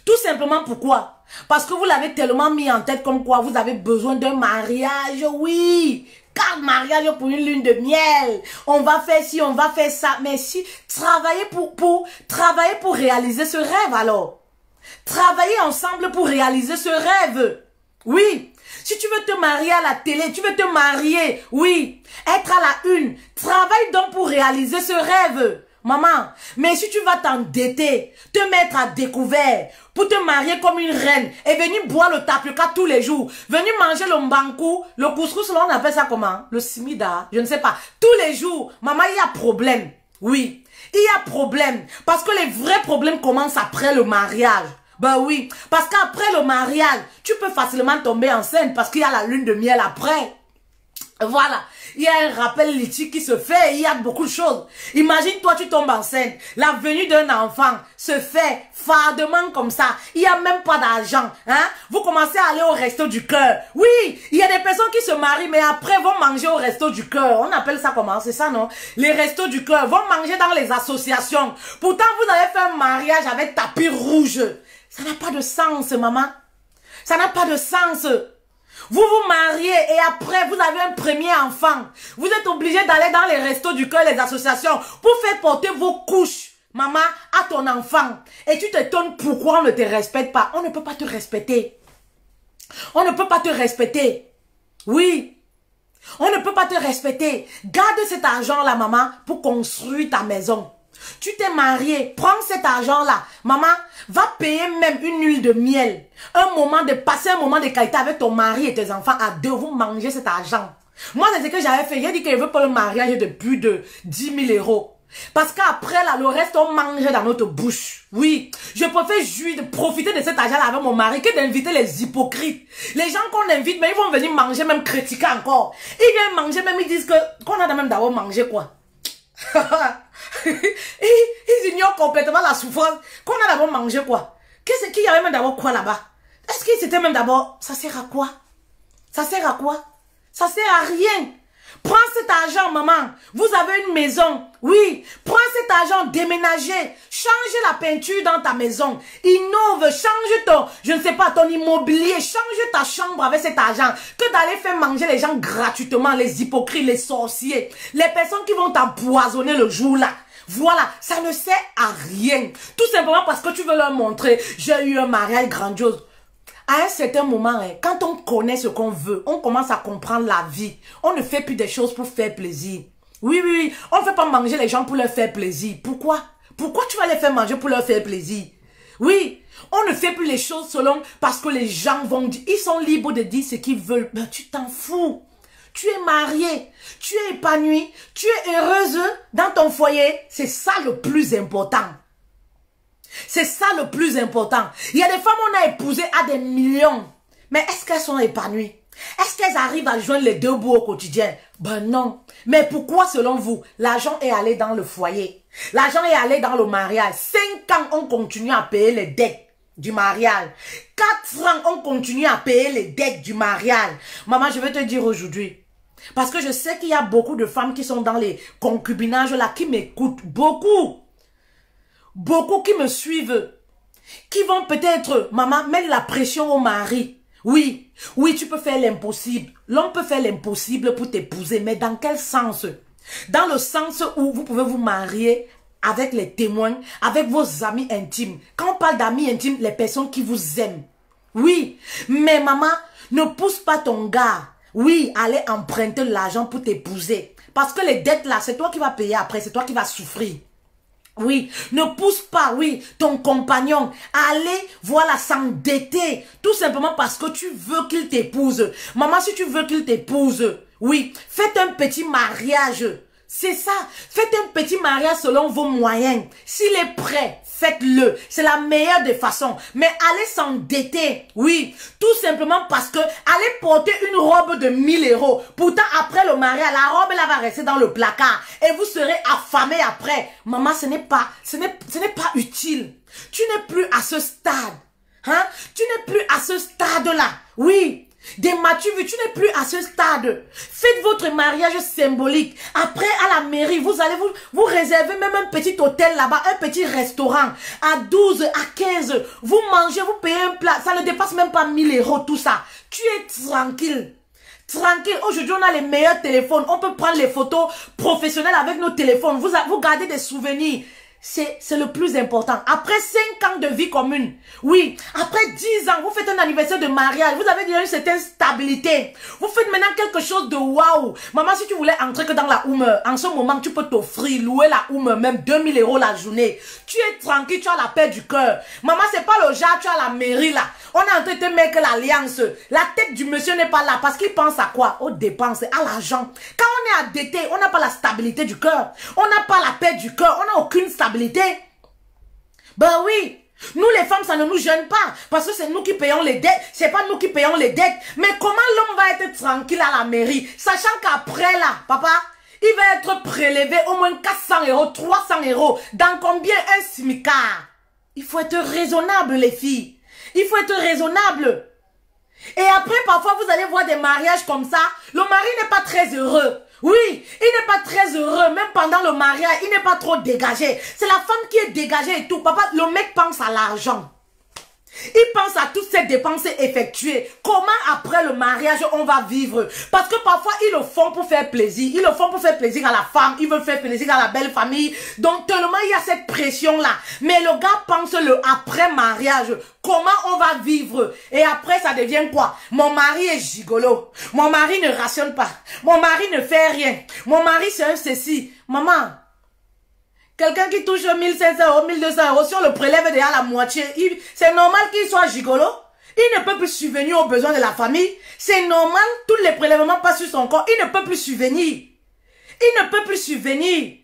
Tout simplement pourquoi? Parce que vous l'avez tellement mis en tête comme quoi vous avez besoin d'un mariage, oui. 4 mariages pour une lune de miel. On va faire ci, on va faire ça. Mais si, travaillez pour réaliser ce rêve alors. Travaillez ensemble pour réaliser ce rêve. Oui. Si tu veux te marier à la télé, tu veux te marier, oui. Être à la une. Travaille donc pour réaliser ce rêve. Maman, mais si tu vas t'endetter, te mettre à découvert, pour te marier comme une reine, et venir boire le tapioca tous les jours, venir manger le mbankou, le couscous, on appelle ça comment? Le simida, je ne sais pas. Tous les jours, maman, il y a problème. Oui, il y a problème. Parce que les vrais problèmes commencent après le mariage. Ben oui, parce qu'après le mariage, tu peux facilement tomber enceinte parce qu'il y a la lune de miel après. Voilà, il y a un rappel lithique qui se fait, il y a beaucoup de choses. Imagine toi tu tombes enceinte, la venue d'un enfant se fait fardement comme ça, il n'y a même pas d'argent, hein? Vous commencez à aller au resto du cœur. Oui, il y a des personnes qui se marient mais après vont manger au resto du cœur. On appelle ça comment? C'est ça non? Les restos du cœur vont manger dans les associations. Pourtant vous avez fait un mariage avec tapis rouge. Ça n'a pas de sens maman. Ça n'a pas de sens. Vous vous mariez et après vous avez un premier enfant. Vous êtes obligé d'aller dans les restos du cœur, les associations, pour faire porter vos couches, maman, à ton enfant. Et tu t'étonnes pourquoi on ne te respecte pas. On ne peut pas te respecter. On ne peut pas te respecter. Oui. On ne peut pas te respecter. Garde cet argent-là, maman, pour construire ta maison. Tu t'es marié, prends cet argent-là. Maman, va payer même une huile de miel. Passer un moment de qualité avec ton mari et tes enfants à 2. Vous mangez cet argent. Moi, c'est ce que j'avais fait. J'ai dit que je veux pas le mariage de plus de 10 000 €. Parce qu'après, là, le reste, on mange dans notre bouche. Oui, je préfère jouir, de profiter de cet argent-là avec mon mari que d'inviter les hypocrites. Les gens qu'on invite, mais ils vont venir manger, même critiquer encore. Ils viennent manger, même ils disent qu'on a même d'abord mangé quoi. Ils ignorent complètement la souffrance. Qu'on a d'abord mangé quoi? Qu'est-ce qu'il y avait même d'abord quoi là-bas? Est-ce que c'était même d'abord? Ça sert à quoi? Ça sert à quoi? Ça sert à rien. Prends cet argent, maman. Vous avez une maison. Oui. Prends cet argent, déménagez. Change la peinture dans ta maison. Innove, change je ne sais pas, ton immobilier. Change ta chambre avec cet argent. Que d'aller faire manger les gens gratuitement, les hypocrites, les sorciers. Les personnes qui vont t'empoisonner le jour-là. Voilà, ça ne sert à rien. Tout simplement parce que tu veux leur montrer, j'ai eu un mariage grandiose. À un certain moment, quand on connaît ce qu'on veut, on commence à comprendre la vie. On ne fait plus des choses pour faire plaisir. Oui, oui, oui. On ne fait pas manger les gens pour leur faire plaisir. Pourquoi? Pourquoi tu vas les faire manger pour leur faire plaisir? Oui, on ne fait plus les choses selon parce que les gens vont dire, ils sont libres de dire ce qu'ils veulent. Ben, tu t'en fous. Tu es mariée, tu es épanouie, tu es heureuse dans ton foyer. C'est ça le plus important. C'est ça le plus important. Il y a des femmes qu'on a épousées à des millions. Mais est-ce qu'elles sont épanouies? Est-ce qu'elles arrivent à joindre les 2 bouts au quotidien? Ben non. Mais pourquoi selon vous, l'argent est allé dans le foyer? L'argent est allé dans le mariage. 5 ans, on continue à payer les dettes du mariage. 4 ans, on continue à payer les dettes du mariage. Maman, je vais te dire aujourd'hui, Parce que je sais qu'il y a beaucoup de femmes qui sont dans les concubinages là, qui m'écoutent. Beaucoup. Beaucoup qui me suivent. Qui vont peut-être, maman, mettre la pression au mari. Oui, oui, tu peux faire l'impossible. L'homme peut faire l'impossible pour t'épouser, mais dans quel sens? Dans le sens où vous pouvez vous marier avec les témoins, avec vos amis intimes. Quand on parle d'amis intimes, les personnes qui vous aiment. Oui, mais maman, ne pousse pas ton gars. Oui, aller emprunter l'argent pour t'épouser. Parce que les dettes là, c'est toi qui vas payer après, c'est toi qui vas souffrir. Oui, ne pousse pas, oui, ton compagnon à aller, voilà, s'endetter. Tout simplement parce que tu veux qu'il t'épouse. Maman, si tu veux qu'il t'épouse, oui, faites un petit mariage. C'est ça. Faites un petit mariage selon vos moyens. S'il est prêt, faites-le. C'est la meilleure des façons. Mais allez s'endetter. Oui. Tout simplement parce que allez porter une robe de 1000 €. Pourtant, après le mariage, la robe là va rester dans le placard. Et vous serez affamé après. Maman, ce n'est pas utile. Tu n'es plus à ce stade. Hein? Tu n'es plus à ce stade-là. Oui. Des matures, tu n'es plus à ce stade. Faites votre mariage symbolique. Après, à la mairie, vous allez vous réserver même un petit hôtel là-bas, un petit restaurant. À 12, à 15, vous mangez, vous payez un plat. Ça ne dépasse même pas 1000 € tout ça. Tu es tranquille. Tranquille. Aujourd'hui, on a les meilleurs téléphones. On peut prendre les photos professionnelles avec nos téléphones. Vous gardez des souvenirs. C'est le plus important. Après 5 ans de vie commune, oui, après 10 ans, vous faites un anniversaire de mariage, vous avez déjà une certaine stabilité. Vous faites maintenant quelque chose de waouh. Maman, si tu voulais entrer que dans la Oum, en ce moment, tu peux t'offrir, louer la Oum, même 2000 € la journée. Tu es tranquille, tu as la paix du cœur. Maman, c'est pas le genre, tu as la mairie là. On est en train de te mettre l'alliance. La tête du monsieur n'est pas là parce qu'il pense à quoi? Aux dépenses, à l'argent. Quand on est endetté, on n'a pas la stabilité du cœur. On n'a pas la paix du cœur. On n'a aucune stabilité. Ben oui. Nous les femmes, ça ne nous gêne pas. Parce que c'est nous qui payons les dettes. C'est pas nous qui payons les dettes. Mais comment l'homme va être tranquille à la mairie? Sachant qu'après là, papa, il va être prélevé au moins 400 €, 300 €. Dans combien? Un simicard. Il faut être raisonnable les filles. Il faut être raisonnable. Et après, parfois, vous allez voir des mariages comme ça. Le mari n'est pas très heureux. Oui, il n'est pas très heureux. Même pendant le mariage, il n'est pas trop dégagé. C'est la femme qui est dégagée et tout. Papa, le mec pense à l'argent. Il pense à toutes ces dépenses effectuées. Comment après le mariage on va vivre? Parce que parfois ils le font pour faire plaisir. Ils le font pour faire plaisir à la femme. Ils veulent faire plaisir à la belle famille. Donc tellement il y a cette pression là. Mais le gars pense le après mariage. Comment on va vivre? Et après ça devient quoi? Mon mari est gigolo. Mon mari ne rationne pas. Mon mari ne fait rien. Mon mari c'est un ceci. Maman. Quelqu'un qui touche 1500 €, 1200 €, si on le prélève déjà la moitié, c'est normal qu'il soit gigolo. Il ne peut plus subvenir aux besoins de la famille. C'est normal, tous les prélèvements passent sur son corps. Il ne peut plus subvenir. Il ne peut plus subvenir.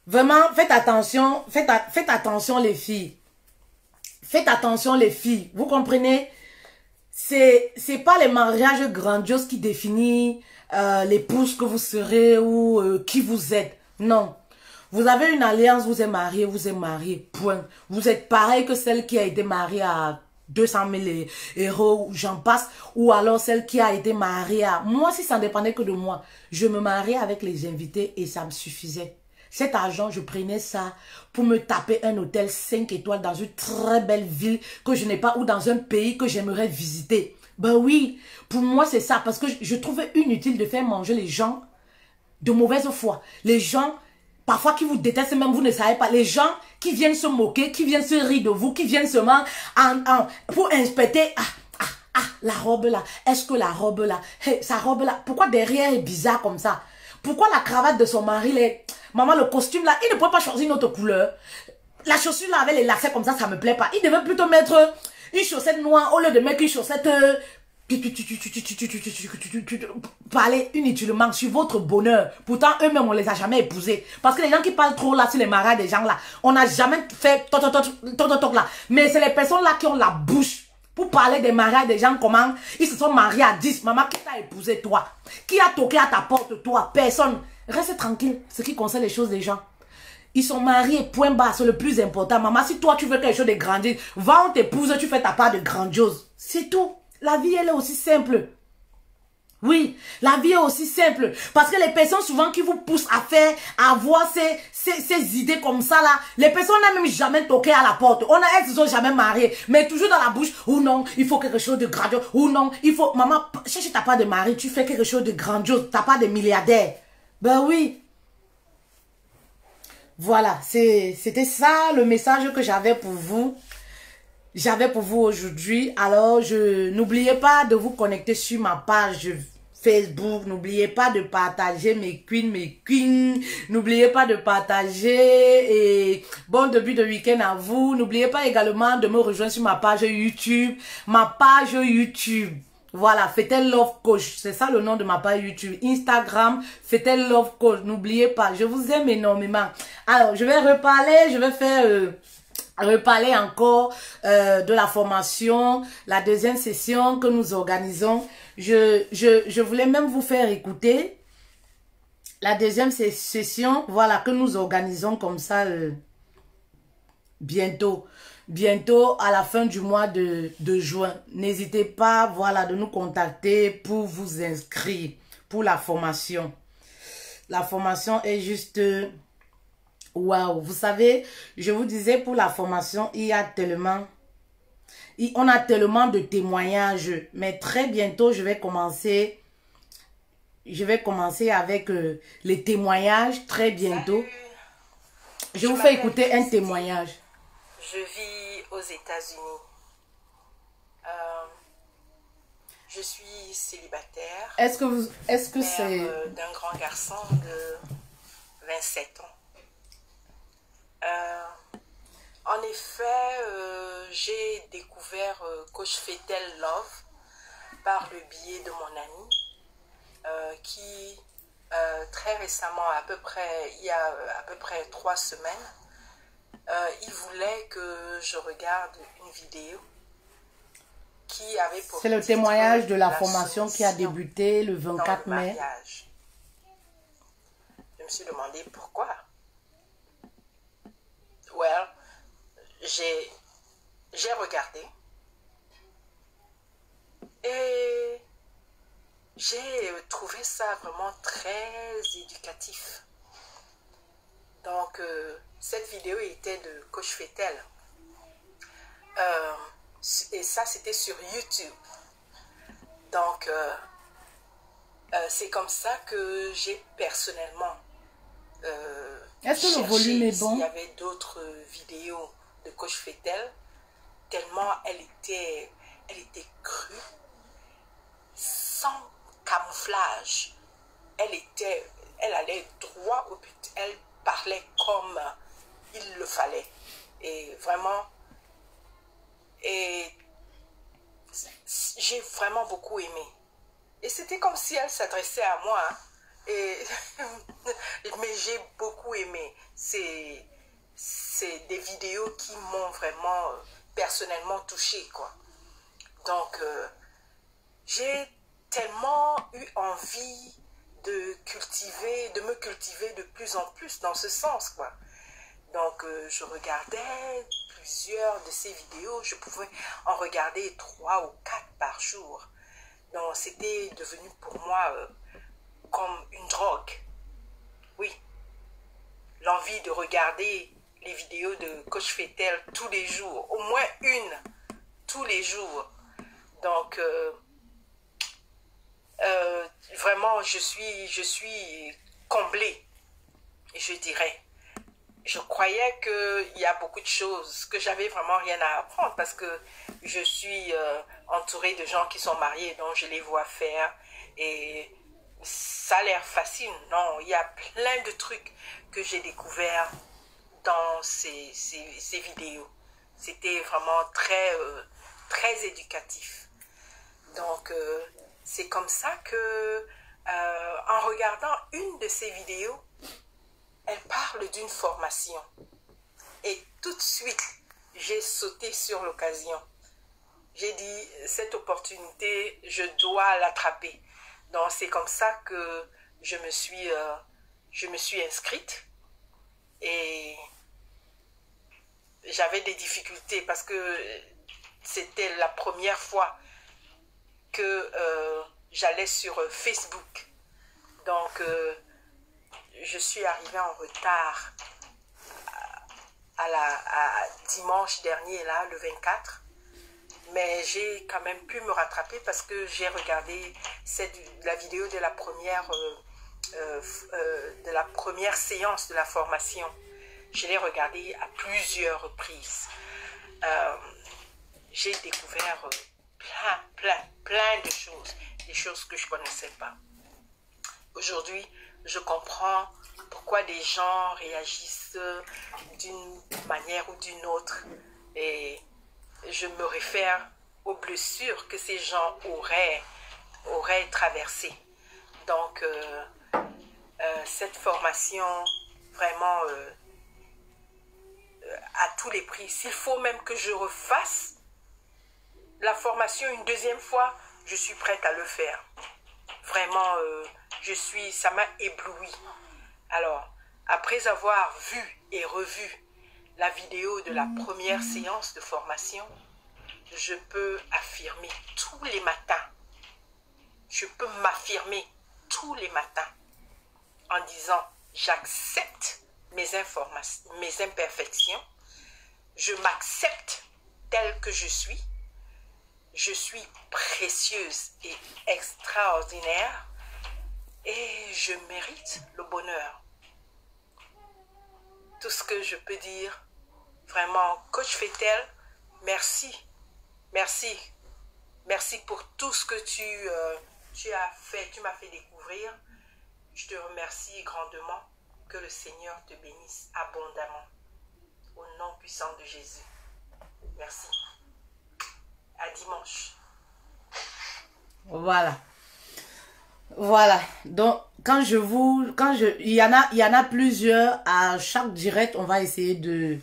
Vraiment, faites attention les filles. Faites attention les filles. Vous comprenez? C'est pas les mariages grandioses qui définissent l'épouse que vous serez ou qui vous êtes. Non. Vous avez une alliance, vous êtes marié, point. Vous êtes pareil que celle qui a été mariée à 200 000 €, j'en passe. Ou alors celle qui a été mariée à... Moi, si ça ne dépendait que de moi, je me mariais avec les invités et ça me suffisait. Cet argent, je prenais ça pour me taper un hôtel 5 étoiles dans une très belle ville que je n'ai pas ou dans un pays que j'aimerais visiter. Ben oui, pour moi c'est ça. Parce que je trouvais inutile de faire manger les gens de mauvaise foi. Les gens, parfois qui vous détestent, même vous ne savez pas. Les gens qui viennent se moquer, qui viennent se rire de vous, qui viennent seulement pour inspecter. La robe là. Est-ce que la robe là, hey, sa robe là, pourquoi derrière est bizarre comme ça? Pourquoi la cravate de son mari, maman, le costume là, il ne peut pas choisir une autre couleur. La chaussure là avec les lacets comme ça me plaît pas. Il devait plutôt mettre une chaussette noire au lieu de mettre une chaussette... Parler inutilement sur votre bonheur. Pourtant, eux-mêmes, on les a jamais épousés. Parce que les gens qui parlent trop là sur les mariages des gens là, on n'a jamais fait là. Mais c'est les personnes là qui ont la bouche pour parler des mariages des gens, comment ils se sont mariés à 10. Maman, qui t'a épousé toi? Qui a toqué à ta porte toi? Personne. Reste tranquille. Ce qui concerne les choses des gens. Ils sont mariés, point bas, c'est le plus important. Maman, si toi tu veux quelque chose de grandiose, va on t'épouse, tu fais ta part de grandiose. C'est tout. La vie, elle est aussi simple. Oui, la vie est aussi simple. Parce que les personnes souvent qui vous poussent à avoir ces idées comme ça là, les personnes n'ont même jamais toqué à la porte. Elles ne sont jamais mariées. Mais toujours dans la bouche, ou non, il faut quelque chose de grandiose. Ou non, il faut, maman, si tu n'as pas de mari, tu fais quelque chose de grandiose. Tu n'as pas de milliardaire. Ben oui. Voilà, c'était ça le message que j'avais pour vous. J'avais pour vous aujourd'hui. Alors, n'oubliez pas de vous connecter sur ma page Facebook. N'oubliez pas de partager mes queens. N'oubliez pas de partager et bon début de week-end à vous. N'oubliez pas également de me rejoindre sur ma page YouTube. Voilà, Fetel Love Coach. C'est ça le nom de ma page YouTube. Instagram, Fetel Love Coach. N'oubliez pas, je vous aime énormément. Alors, je vais reparler, je vais faire... reparler encore de la formation, la deuxième session que nous organisons. Je voulais même vous faire écouter la deuxième session, voilà, que nous organisons comme ça bientôt à la fin du mois de juin. N'hésitez pas, voilà, de nous contacter pour vous inscrire pour la formation. La formation est juste... Waouh, vous savez, je vous disais pour la formation, on a tellement de témoignages, mais très bientôt, je vais commencer avec les témoignages, très bientôt. Salut. Je vous fais écouter un témoignage. Je vis aux États-Unis. Je suis célibataire. Est-ce que c'est... d'un grand garçon de 27 ans. En effet, j'ai découvert Coach Fetel Love par le biais de mon ami qui très récemment, il y a à peu près 3 semaines, il voulait que je regarde une vidéo qui avait pour C'est le titre témoignage de la formation qui a débuté le 24 mai. Je me suis demandé pourquoi. Well, j'ai regardé et j'ai trouvé ça vraiment très éducatif. Donc, cette vidéo était de Coach Fetel. Et ça, c'était sur YouTube. Donc, c'est comme ça que j'ai personnellement est-ce que le volume est bon? S'il y avait d'autres vidéos de Coach Fetel, tellement elle était crue, sans camouflage. Elle allait droit au but. Elle parlait comme il le fallait. Et vraiment, j'ai vraiment beaucoup aimé. Et c'était comme si elle s'adressait à moi. Hein. Mais j'ai beaucoup aimé. C'est des vidéos qui m'ont vraiment personnellement touché, quoi. Donc j'ai tellement eu envie de me cultiver de plus en plus dans ce sens, quoi. Donc je regardais plusieurs de ces vidéos. Je pouvais en regarder 3 ou 4 par jour. Donc c'était devenu pour moi comme une drogue. Oui. L'envie de regarder les vidéos de Coach Fetel tous les jours. Au moins une tous les jours. Donc, vraiment, je suis comblée, je dirais. Je croyais qu'il y a beaucoup de choses que j'avais vraiment rien à apprendre parce que je suis entourée de gens qui sont mariés, donc je les vois faire et ça a l'air facile. Non, il y a plein de trucs que j'ai découverts dans ces vidéos. C'était vraiment très éducatif. Donc, c'est comme ça que, en regardant une de ces vidéos, elle parle d'une formation. Et tout de suite, j'ai sauté sur l'occasion. J'ai dit, cette opportunité, je dois l'attraper. Donc, c'est comme ça que je me suis inscrite. Et j'avais des difficultés parce que c'était la première fois que j'allais sur Facebook. Donc, je suis arrivée en retard à dimanche dernier, là, le 24. Mais j'ai quand même pu me rattraper parce que j'ai regardé la vidéo de la première séance de la formation. Je l'ai regardée à plusieurs reprises. J'ai découvert plein de choses, des choses que je ne connaissais pas. Aujourd'hui, je comprends pourquoi des gens réagissent d'une manière ou d'une autre. Et je me réfère aux blessures que ces gens auraient traversées. Donc, cette formation, vraiment, à tous les prix, s'il faut même que je refasse la formation une deuxième fois, je suis prête à le faire. Vraiment, ça m'a ébloui. Alors, après avoir vu et revu la vidéo de la première séance de formation, je peux affirmer tous les matins, je peux m'affirmer tous les matins en disant j'accepte mes imperfections, je m'accepte telle que je suis précieuse et extraordinaire et je mérite le bonheur. Tout ce que je peux dire, vraiment, Coach Fetel, merci. Merci. Merci pour tout ce que tu as fait, tu m'as fait découvrir. Je te remercie grandement. Que le Seigneur te bénisse abondamment. Au nom puissant de Jésus. Merci. À dimanche. Voilà. Voilà. Donc, il y en a plusieurs. À chaque direct, on va essayer de...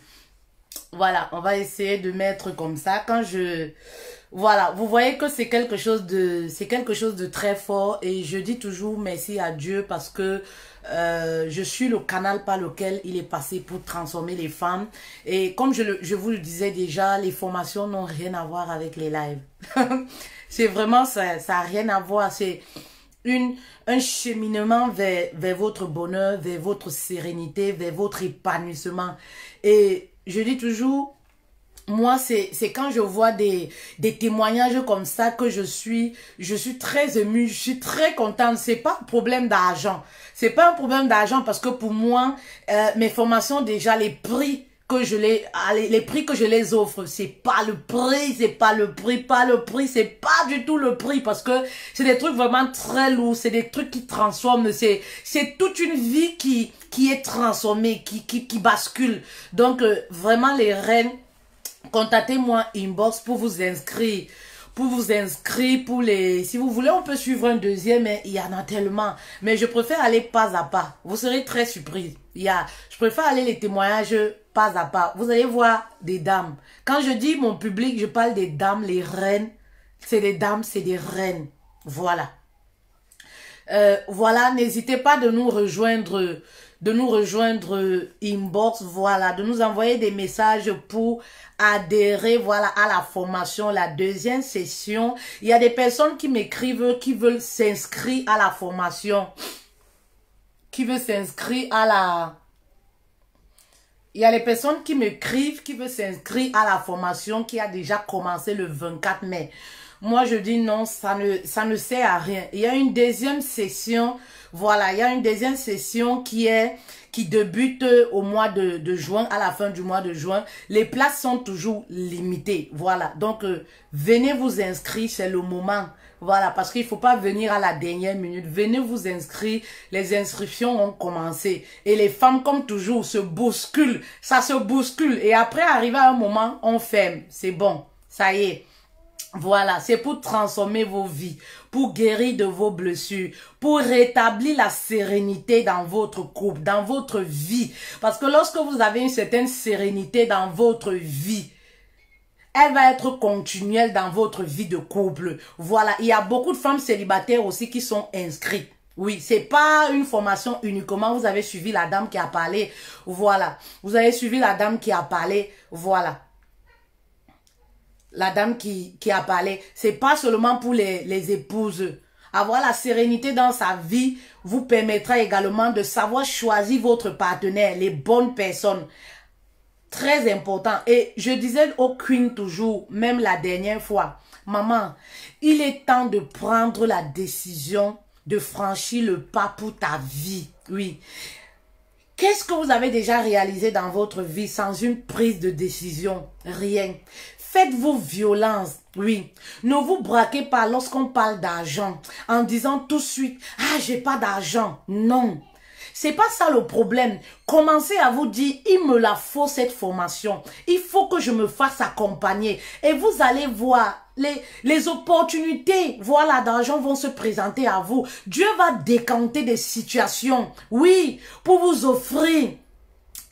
Voilà, on va essayer de mettre comme ça. Voilà, vous voyez que c'est quelque chose de très fort et je dis toujours merci à Dieu parce que je suis le canal par lequel il est passé pour transformer les femmes. Et comme je vous le disais déjà, les formations n'ont rien à voir avec les lives. C'est vraiment ça n'a rien à voir. C'est un cheminement vers votre bonheur, vers votre sérénité, vers votre épanouissement. Et je dis toujours, moi, c'est quand je vois des témoignages comme ça que je suis très émue, je suis très contente. C'est pas un problème d'argent. C'est pas un problème d'argent parce que pour moi, mes formations, déjà, les prix que je les offre, c'est pas le prix, c'est pas du tout le prix parce que c'est des trucs vraiment très lourds, c'est des trucs qui transforment, c'est toute une vie qui est transformée, qui bascule. Donc, vraiment, les reines, contactez-moi inbox pour vous inscrire. Si vous voulez, on peut suivre un deuxième, mais il y en a tellement. Mais je préfère aller pas à pas. Vous serez très surpris. Je préfère aller les témoignages pas à pas. Vous allez voir des dames. Quand je dis mon public, je parle des dames, les reines. C'est des dames, c'est des reines. Voilà. Voilà, n'hésitez pas de nous rejoindre inbox, voilà, de nous envoyer des messages pour adhérer, voilà, à la formation, la deuxième session. Il y a des personnes qui m'écrivent, qui veulent s'inscrire à la formation, il y a des personnes qui m'écrivent, qui veulent s'inscrire à la formation qui a déjà commencé le 24 mai. Moi, je dis non, ça ne sert à rien. Il y a une deuxième session, voilà, il y a une deuxième session qui débute au mois de juin, à la fin du mois de juin. Les places sont toujours limitées, voilà. Donc, venez vous inscrire, c'est le moment. Voilà, parce qu'il ne faut pas venir à la dernière minute. Venez vous inscrire. Les inscriptions ont commencé. Et les femmes, comme toujours, se bousculent. Ça se bouscule. Et après, arrivé à un moment, on ferme. C'est bon. Ça y est. Voilà, c'est pour transformer vos vies, pour guérir de vos blessures, pour rétablir la sérénité dans votre couple, dans votre vie. Parce que lorsque vous avez une certaine sérénité dans votre vie, elle va être continuelle dans votre vie de couple. Voilà, il y a beaucoup de femmes célibataires aussi qui sont inscrites. Oui, c'est pas une formation uniquement. Vous avez suivi la dame qui a parlé. Voilà, vous avez suivi la dame qui a parlé. Voilà. La dame qui a parlé, c'est pas seulement pour les épouses. Avoir la sérénité dans sa vie vous permettra également de savoir choisir votre partenaire, les bonnes personnes. Très important. Et je disais au Queen toujours, même la dernière fois, maman, il est temps de prendre la décision de franchir le pas pour ta vie. Oui. Qu'est-ce que vous avez déjà réalisé dans votre vie sans une prise de décision? Rien. Faites-vous violence, oui. Ne vous braquez pas lorsqu'on parle d'argent en disant tout de suite, ah, j'ai pas d'argent. Non. C'est pas ça le problème. Commencez à vous dire, il me la faut cette formation. Il faut que je me fasse accompagner. Et vous allez voir, les opportunités, voilà, d'argent vont se présenter à vous. Dieu va décanter des situations, oui, pour vous offrir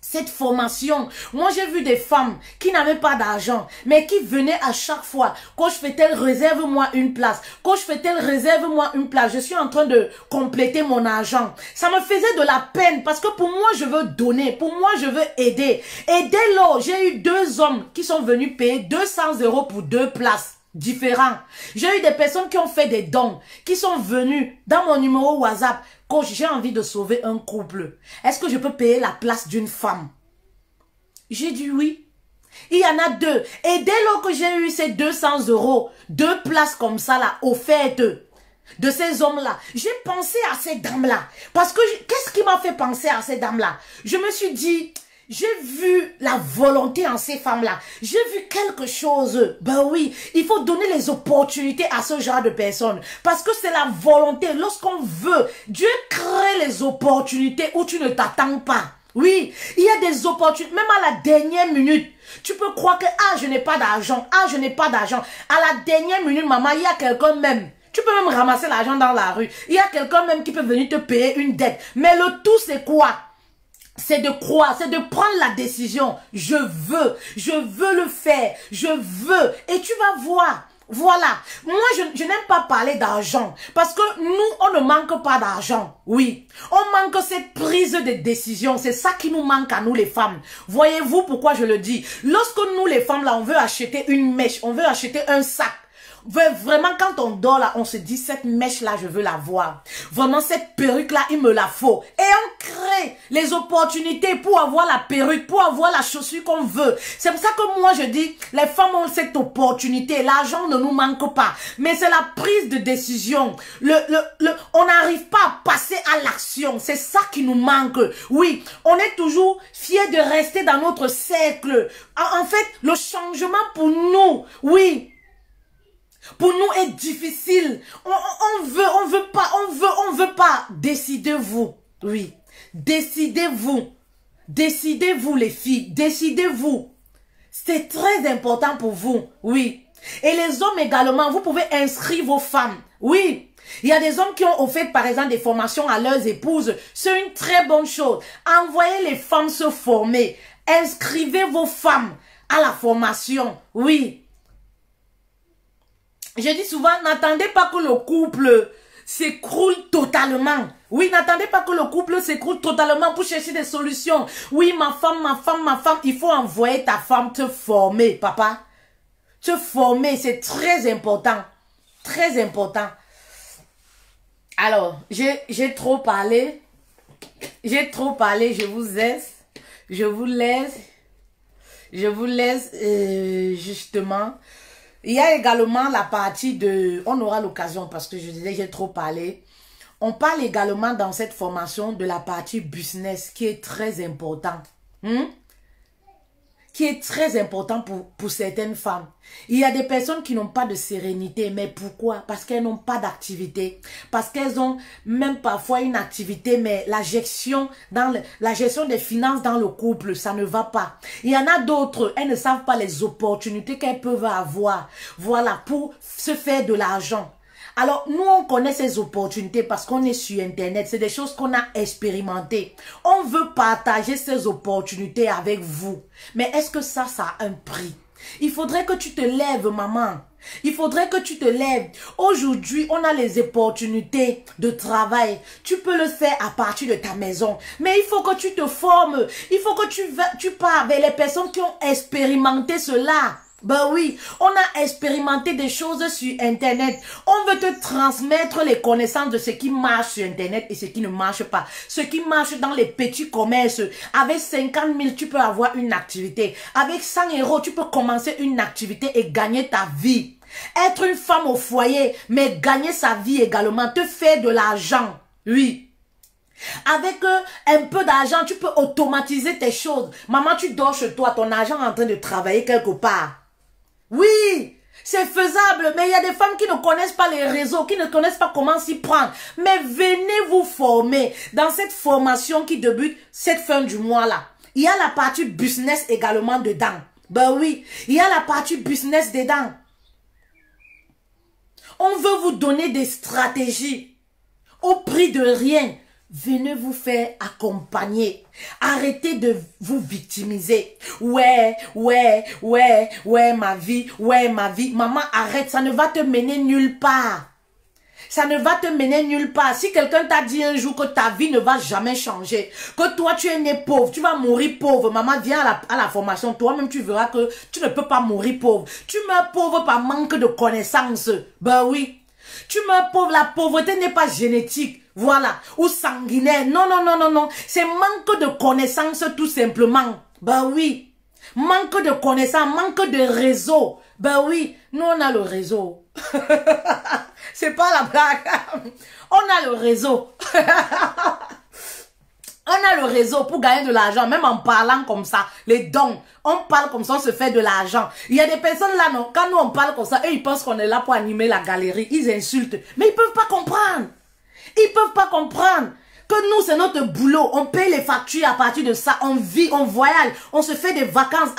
cette formation. Moi, j'ai vu des femmes qui n'avaient pas d'argent, mais qui venaient à chaque fois. Coach fait-elle, réserve-moi une place. Coach fait-elle, réserve-moi une place. Je suis en train de compléter mon argent. Ça me faisait de la peine parce que pour moi, je veux donner. Pour moi, je veux aider. Et dès lors, j'ai eu 2 hommes qui sont venus payer 200 € pour 2 places différents. J'ai eu des personnes qui ont fait des dons, qui sont venus dans mon numéro WhatsApp. Coach, j'ai envie de sauver un couple. Est-ce que je peux payer la place d'une femme? J'ai dit oui. Il y en a 2. Et dès lors que j'ai eu ces 200 €, 2 places comme ça là, offertes de ces hommes-là, j'ai pensé à ces dames-là. Parce que, qu'est-ce qui m'a fait penser à ces dames-là? Je me suis dit, j'ai vu la volonté en ces femmes-là. J'ai vu quelque chose. Ben oui, il faut donner les opportunités à ce genre de personnes. Parce que c'est la volonté. Lorsqu'on veut, Dieu crée les opportunités où tu ne t'attends pas. Oui, il y a des opportunités. Même à la dernière minute, tu peux croire que, ah, je n'ai pas d'argent. Ah, je n'ai pas d'argent. À la dernière minute, maman, il y a quelqu'un même. Tu peux même ramasser l'argent dans la rue. Il y a quelqu'un même qui peut venir te payer une dette. Mais le tout, c'est quoi? C'est de croire, c'est de prendre la décision. Je veux le faire, je veux. Et tu vas voir. Voilà. Moi, je n'aime pas parler d'argent. Parce que nous, on ne manque pas d'argent. Oui. On manque cette prise de décision. C'est ça qui nous manque à nous, les femmes. Voyez-vous pourquoi je le dis? Lorsque nous, les femmes, là, on veut acheter une mèche, on veut acheter un sac. Vraiment, quand on dort là, on se dit, cette mèche-là, je veux la voir. Vraiment, cette perruque-là, il me la faut. Et on crée les opportunités pour avoir la perruque, pour avoir la chaussure qu'on veut. C'est pour ça que moi, je dis, les femmes ont cette opportunité. L'argent ne nous manque pas. Mais c'est la prise de décision. On n'arrive pas à passer à l'action. C'est ça qui nous manque. Oui, on est toujours fiers de rester dans notre cercle. En fait, le changement pour nous, oui, pour nous est difficile. On veut pas. Décidez-vous. Oui. Décidez-vous. Décidez-vous les filles. Décidez-vous. C'est très important pour vous. Oui. Et les hommes également, vous pouvez inscrire vos femmes. Oui. Il y a des hommes qui ont offert par exemple des formations à leurs épouses. C'est une très bonne chose. Envoyez les femmes se former. Inscrivez vos femmes à la formation. Oui. Je dis souvent, n'attendez pas que le couple s'écroule totalement. Oui, n'attendez pas que le couple s'écroule totalement pour chercher des solutions. Oui, ma femme, il faut envoyer ta femme te former, papa. Te former, c'est très important. Très important. Alors, j'ai trop parlé. J'ai trop parlé, je vous laisse. Je vous laisse justement. Il y a également la partie de... On aura l'occasion parce que je disais j'ai trop parlé. On parle également dans cette formation de la partie business qui est très important. Qui est très important pour certaines femmes. Il y a des personnes qui n'ont pas de sérénité. Mais pourquoi? Parce qu'elles n'ont pas d'activité. Parce qu'elles ont même parfois une activité, mais la gestion des finances dans le couple, ça ne va pas. Il y en a d'autres, elles ne savent pas les opportunités qu'elles peuvent avoir. Voilà, pour se faire de l'argent. Alors, nous, on connaît ces opportunités parce qu'on est sur Internet. C'est des choses qu'on a expérimentées. On veut partager ces opportunités avec vous. Mais est-ce que ça a un prix? Il faudrait que tu te lèves, maman. Il faudrait que tu te lèves. Aujourd'hui, on a les opportunités de travail. Tu peux le faire à partir de ta maison. Mais il faut que tu te formes. Il faut que tu pars vers les personnes qui ont expérimenté cela. Ben oui, on a expérimenté des choses sur Internet. On veut te transmettre les connaissances de ce qui marche sur Internet et ce qui ne marche pas. Ce qui marche dans les petits commerces. Avec 50 000, tu peux avoir une activité. Avec 100 €, tu peux commencer une activité et gagner ta vie. Être une femme au foyer, mais gagner sa vie également, te faire de l'argent. Oui. Avec un peu d'argent, tu peux automatiser tes choses. Maman, tu dors chez toi, ton argent est en train de travailler quelque part. Oui, c'est faisable, mais il y a des femmes qui ne connaissent pas les réseaux, qui ne connaissent pas comment s'y prendre. Mais venez vous former dans cette formation qui débute cette fin du mois-là. Il y a la partie business également dedans. Ben oui, il y a la partie business dedans. On veut vous donner des stratégies au prix de rien. Venez vous faire accompagner. Arrêtez de vous victimiser. Ouais, ma vie. Maman, arrête, ça ne va te mener nulle part. Ça ne va te mener nulle part. Si quelqu'un t'a dit un jour que ta vie ne va jamais changer, que toi tu es né pauvre, tu vas mourir pauvre, maman, viens à la formation, toi-même tu verras que tu ne peux pas mourir pauvre. Tu meurs pauvre par manque de connaissances. Ben oui. Tu meurs pauvre, la pauvreté n'est pas génétique. Voilà, ou sanguinaire. Non. C'est manque de connaissances tout simplement. Ben oui. Manque de connaissances, manque de réseau. Ben oui, nous on a le réseau. C'est pas la blague. On a le réseau. On a le réseau pour gagner de l'argent, même en parlant comme ça, les dons. On parle comme ça, on se fait de l'argent. Il y a des personnes là, non, quand nous on parle comme ça, eux ils pensent qu'on est là pour animer la galerie. Ils insultent, mais ils peuvent pas comprendre. Ils peuvent pas comprendre que nous, c'est notre boulot. On paye les factures à partir de ça. On vit, on voyage, on se fait des vacances.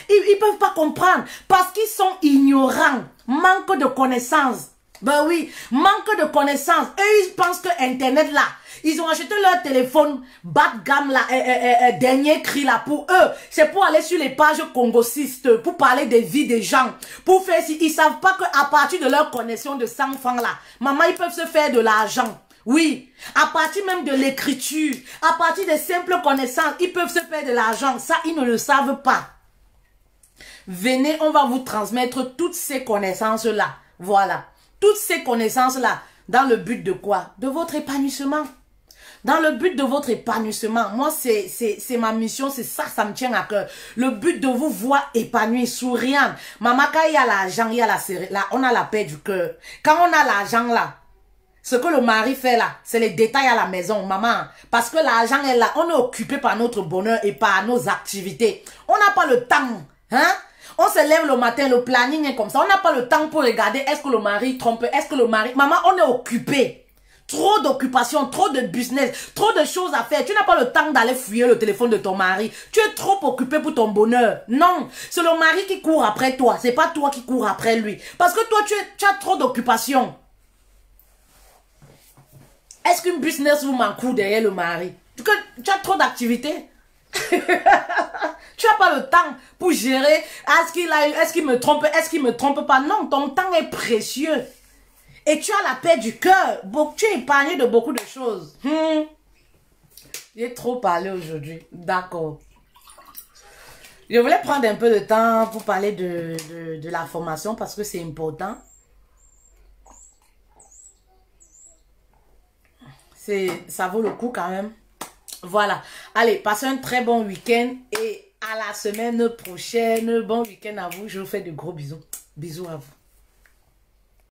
Ils peuvent pas comprendre parce qu'ils sont ignorants. Manque de connaissances. Ben oui, manque de connaissances. Eux, ils pensent que Internet là, ils ont acheté leur téléphone bas de gamme là, dernier cri là pour eux. C'est pour aller sur les pages congosistes, pour parler des vies des gens, pour faire si ils savent pas qu'à partir de leur connexion de 100 francs là, maman, ils peuvent se faire de l'argent. Oui, à partir même de l'écriture, à partir des simples connaissances, ils peuvent se faire de l'argent. Ça, ils ne le savent pas. Venez, on va vous transmettre toutes ces connaissances-là. Voilà. Toutes ces connaissances-là, dans le but de quoi? De votre épanouissement. Dans le but de votre épanouissement. Moi, c'est ma mission, c'est ça, ça me tient à cœur. Le but de vous voir épanoui, souriant. Maman, quand il y a l'argent, il y a on a la paix du cœur. Quand on a l'argent là, ce que le mari fait là, c'est les détails à la maison, maman. Parce que l'argent est là, on est occupé par notre bonheur et par nos activités. On n'a pas le temps, hein? On se lève le matin, le planning est comme ça. On n'a pas le temps pour regarder est-ce que le mari trompe, est-ce que le mari... Maman, on est occupé. Trop d'occupation, trop de business, trop de choses à faire. Tu n'as pas le temps d'aller fouiller le téléphone de ton mari. Tu es trop occupé pour ton bonheur. Non, c'est le mari qui court après toi. C'est pas toi qui cours après lui. Parce que toi, tu as trop d'occupation. Est-ce qu'une business vous m'encourt derrière le mari? Tu as trop d'activités. Tu n'as pas le temps pour gérer. Est-ce qu'il me trompe? Est-ce qu'il me trompe pas? Non, ton temps est précieux. Et tu as la paix du cœur. Tu es épargné de beaucoup de choses. J'ai trop parlé aujourd'hui. D'accord. Je voulais prendre un peu de temps pour parler de la formation parce que c'est important. Ça vaut le coup quand même. Voilà. Allez, passez un très bon week-end et à la semaine prochaine. Bon week-end à vous. Je vous fais de gros bisous. Bisous à vous.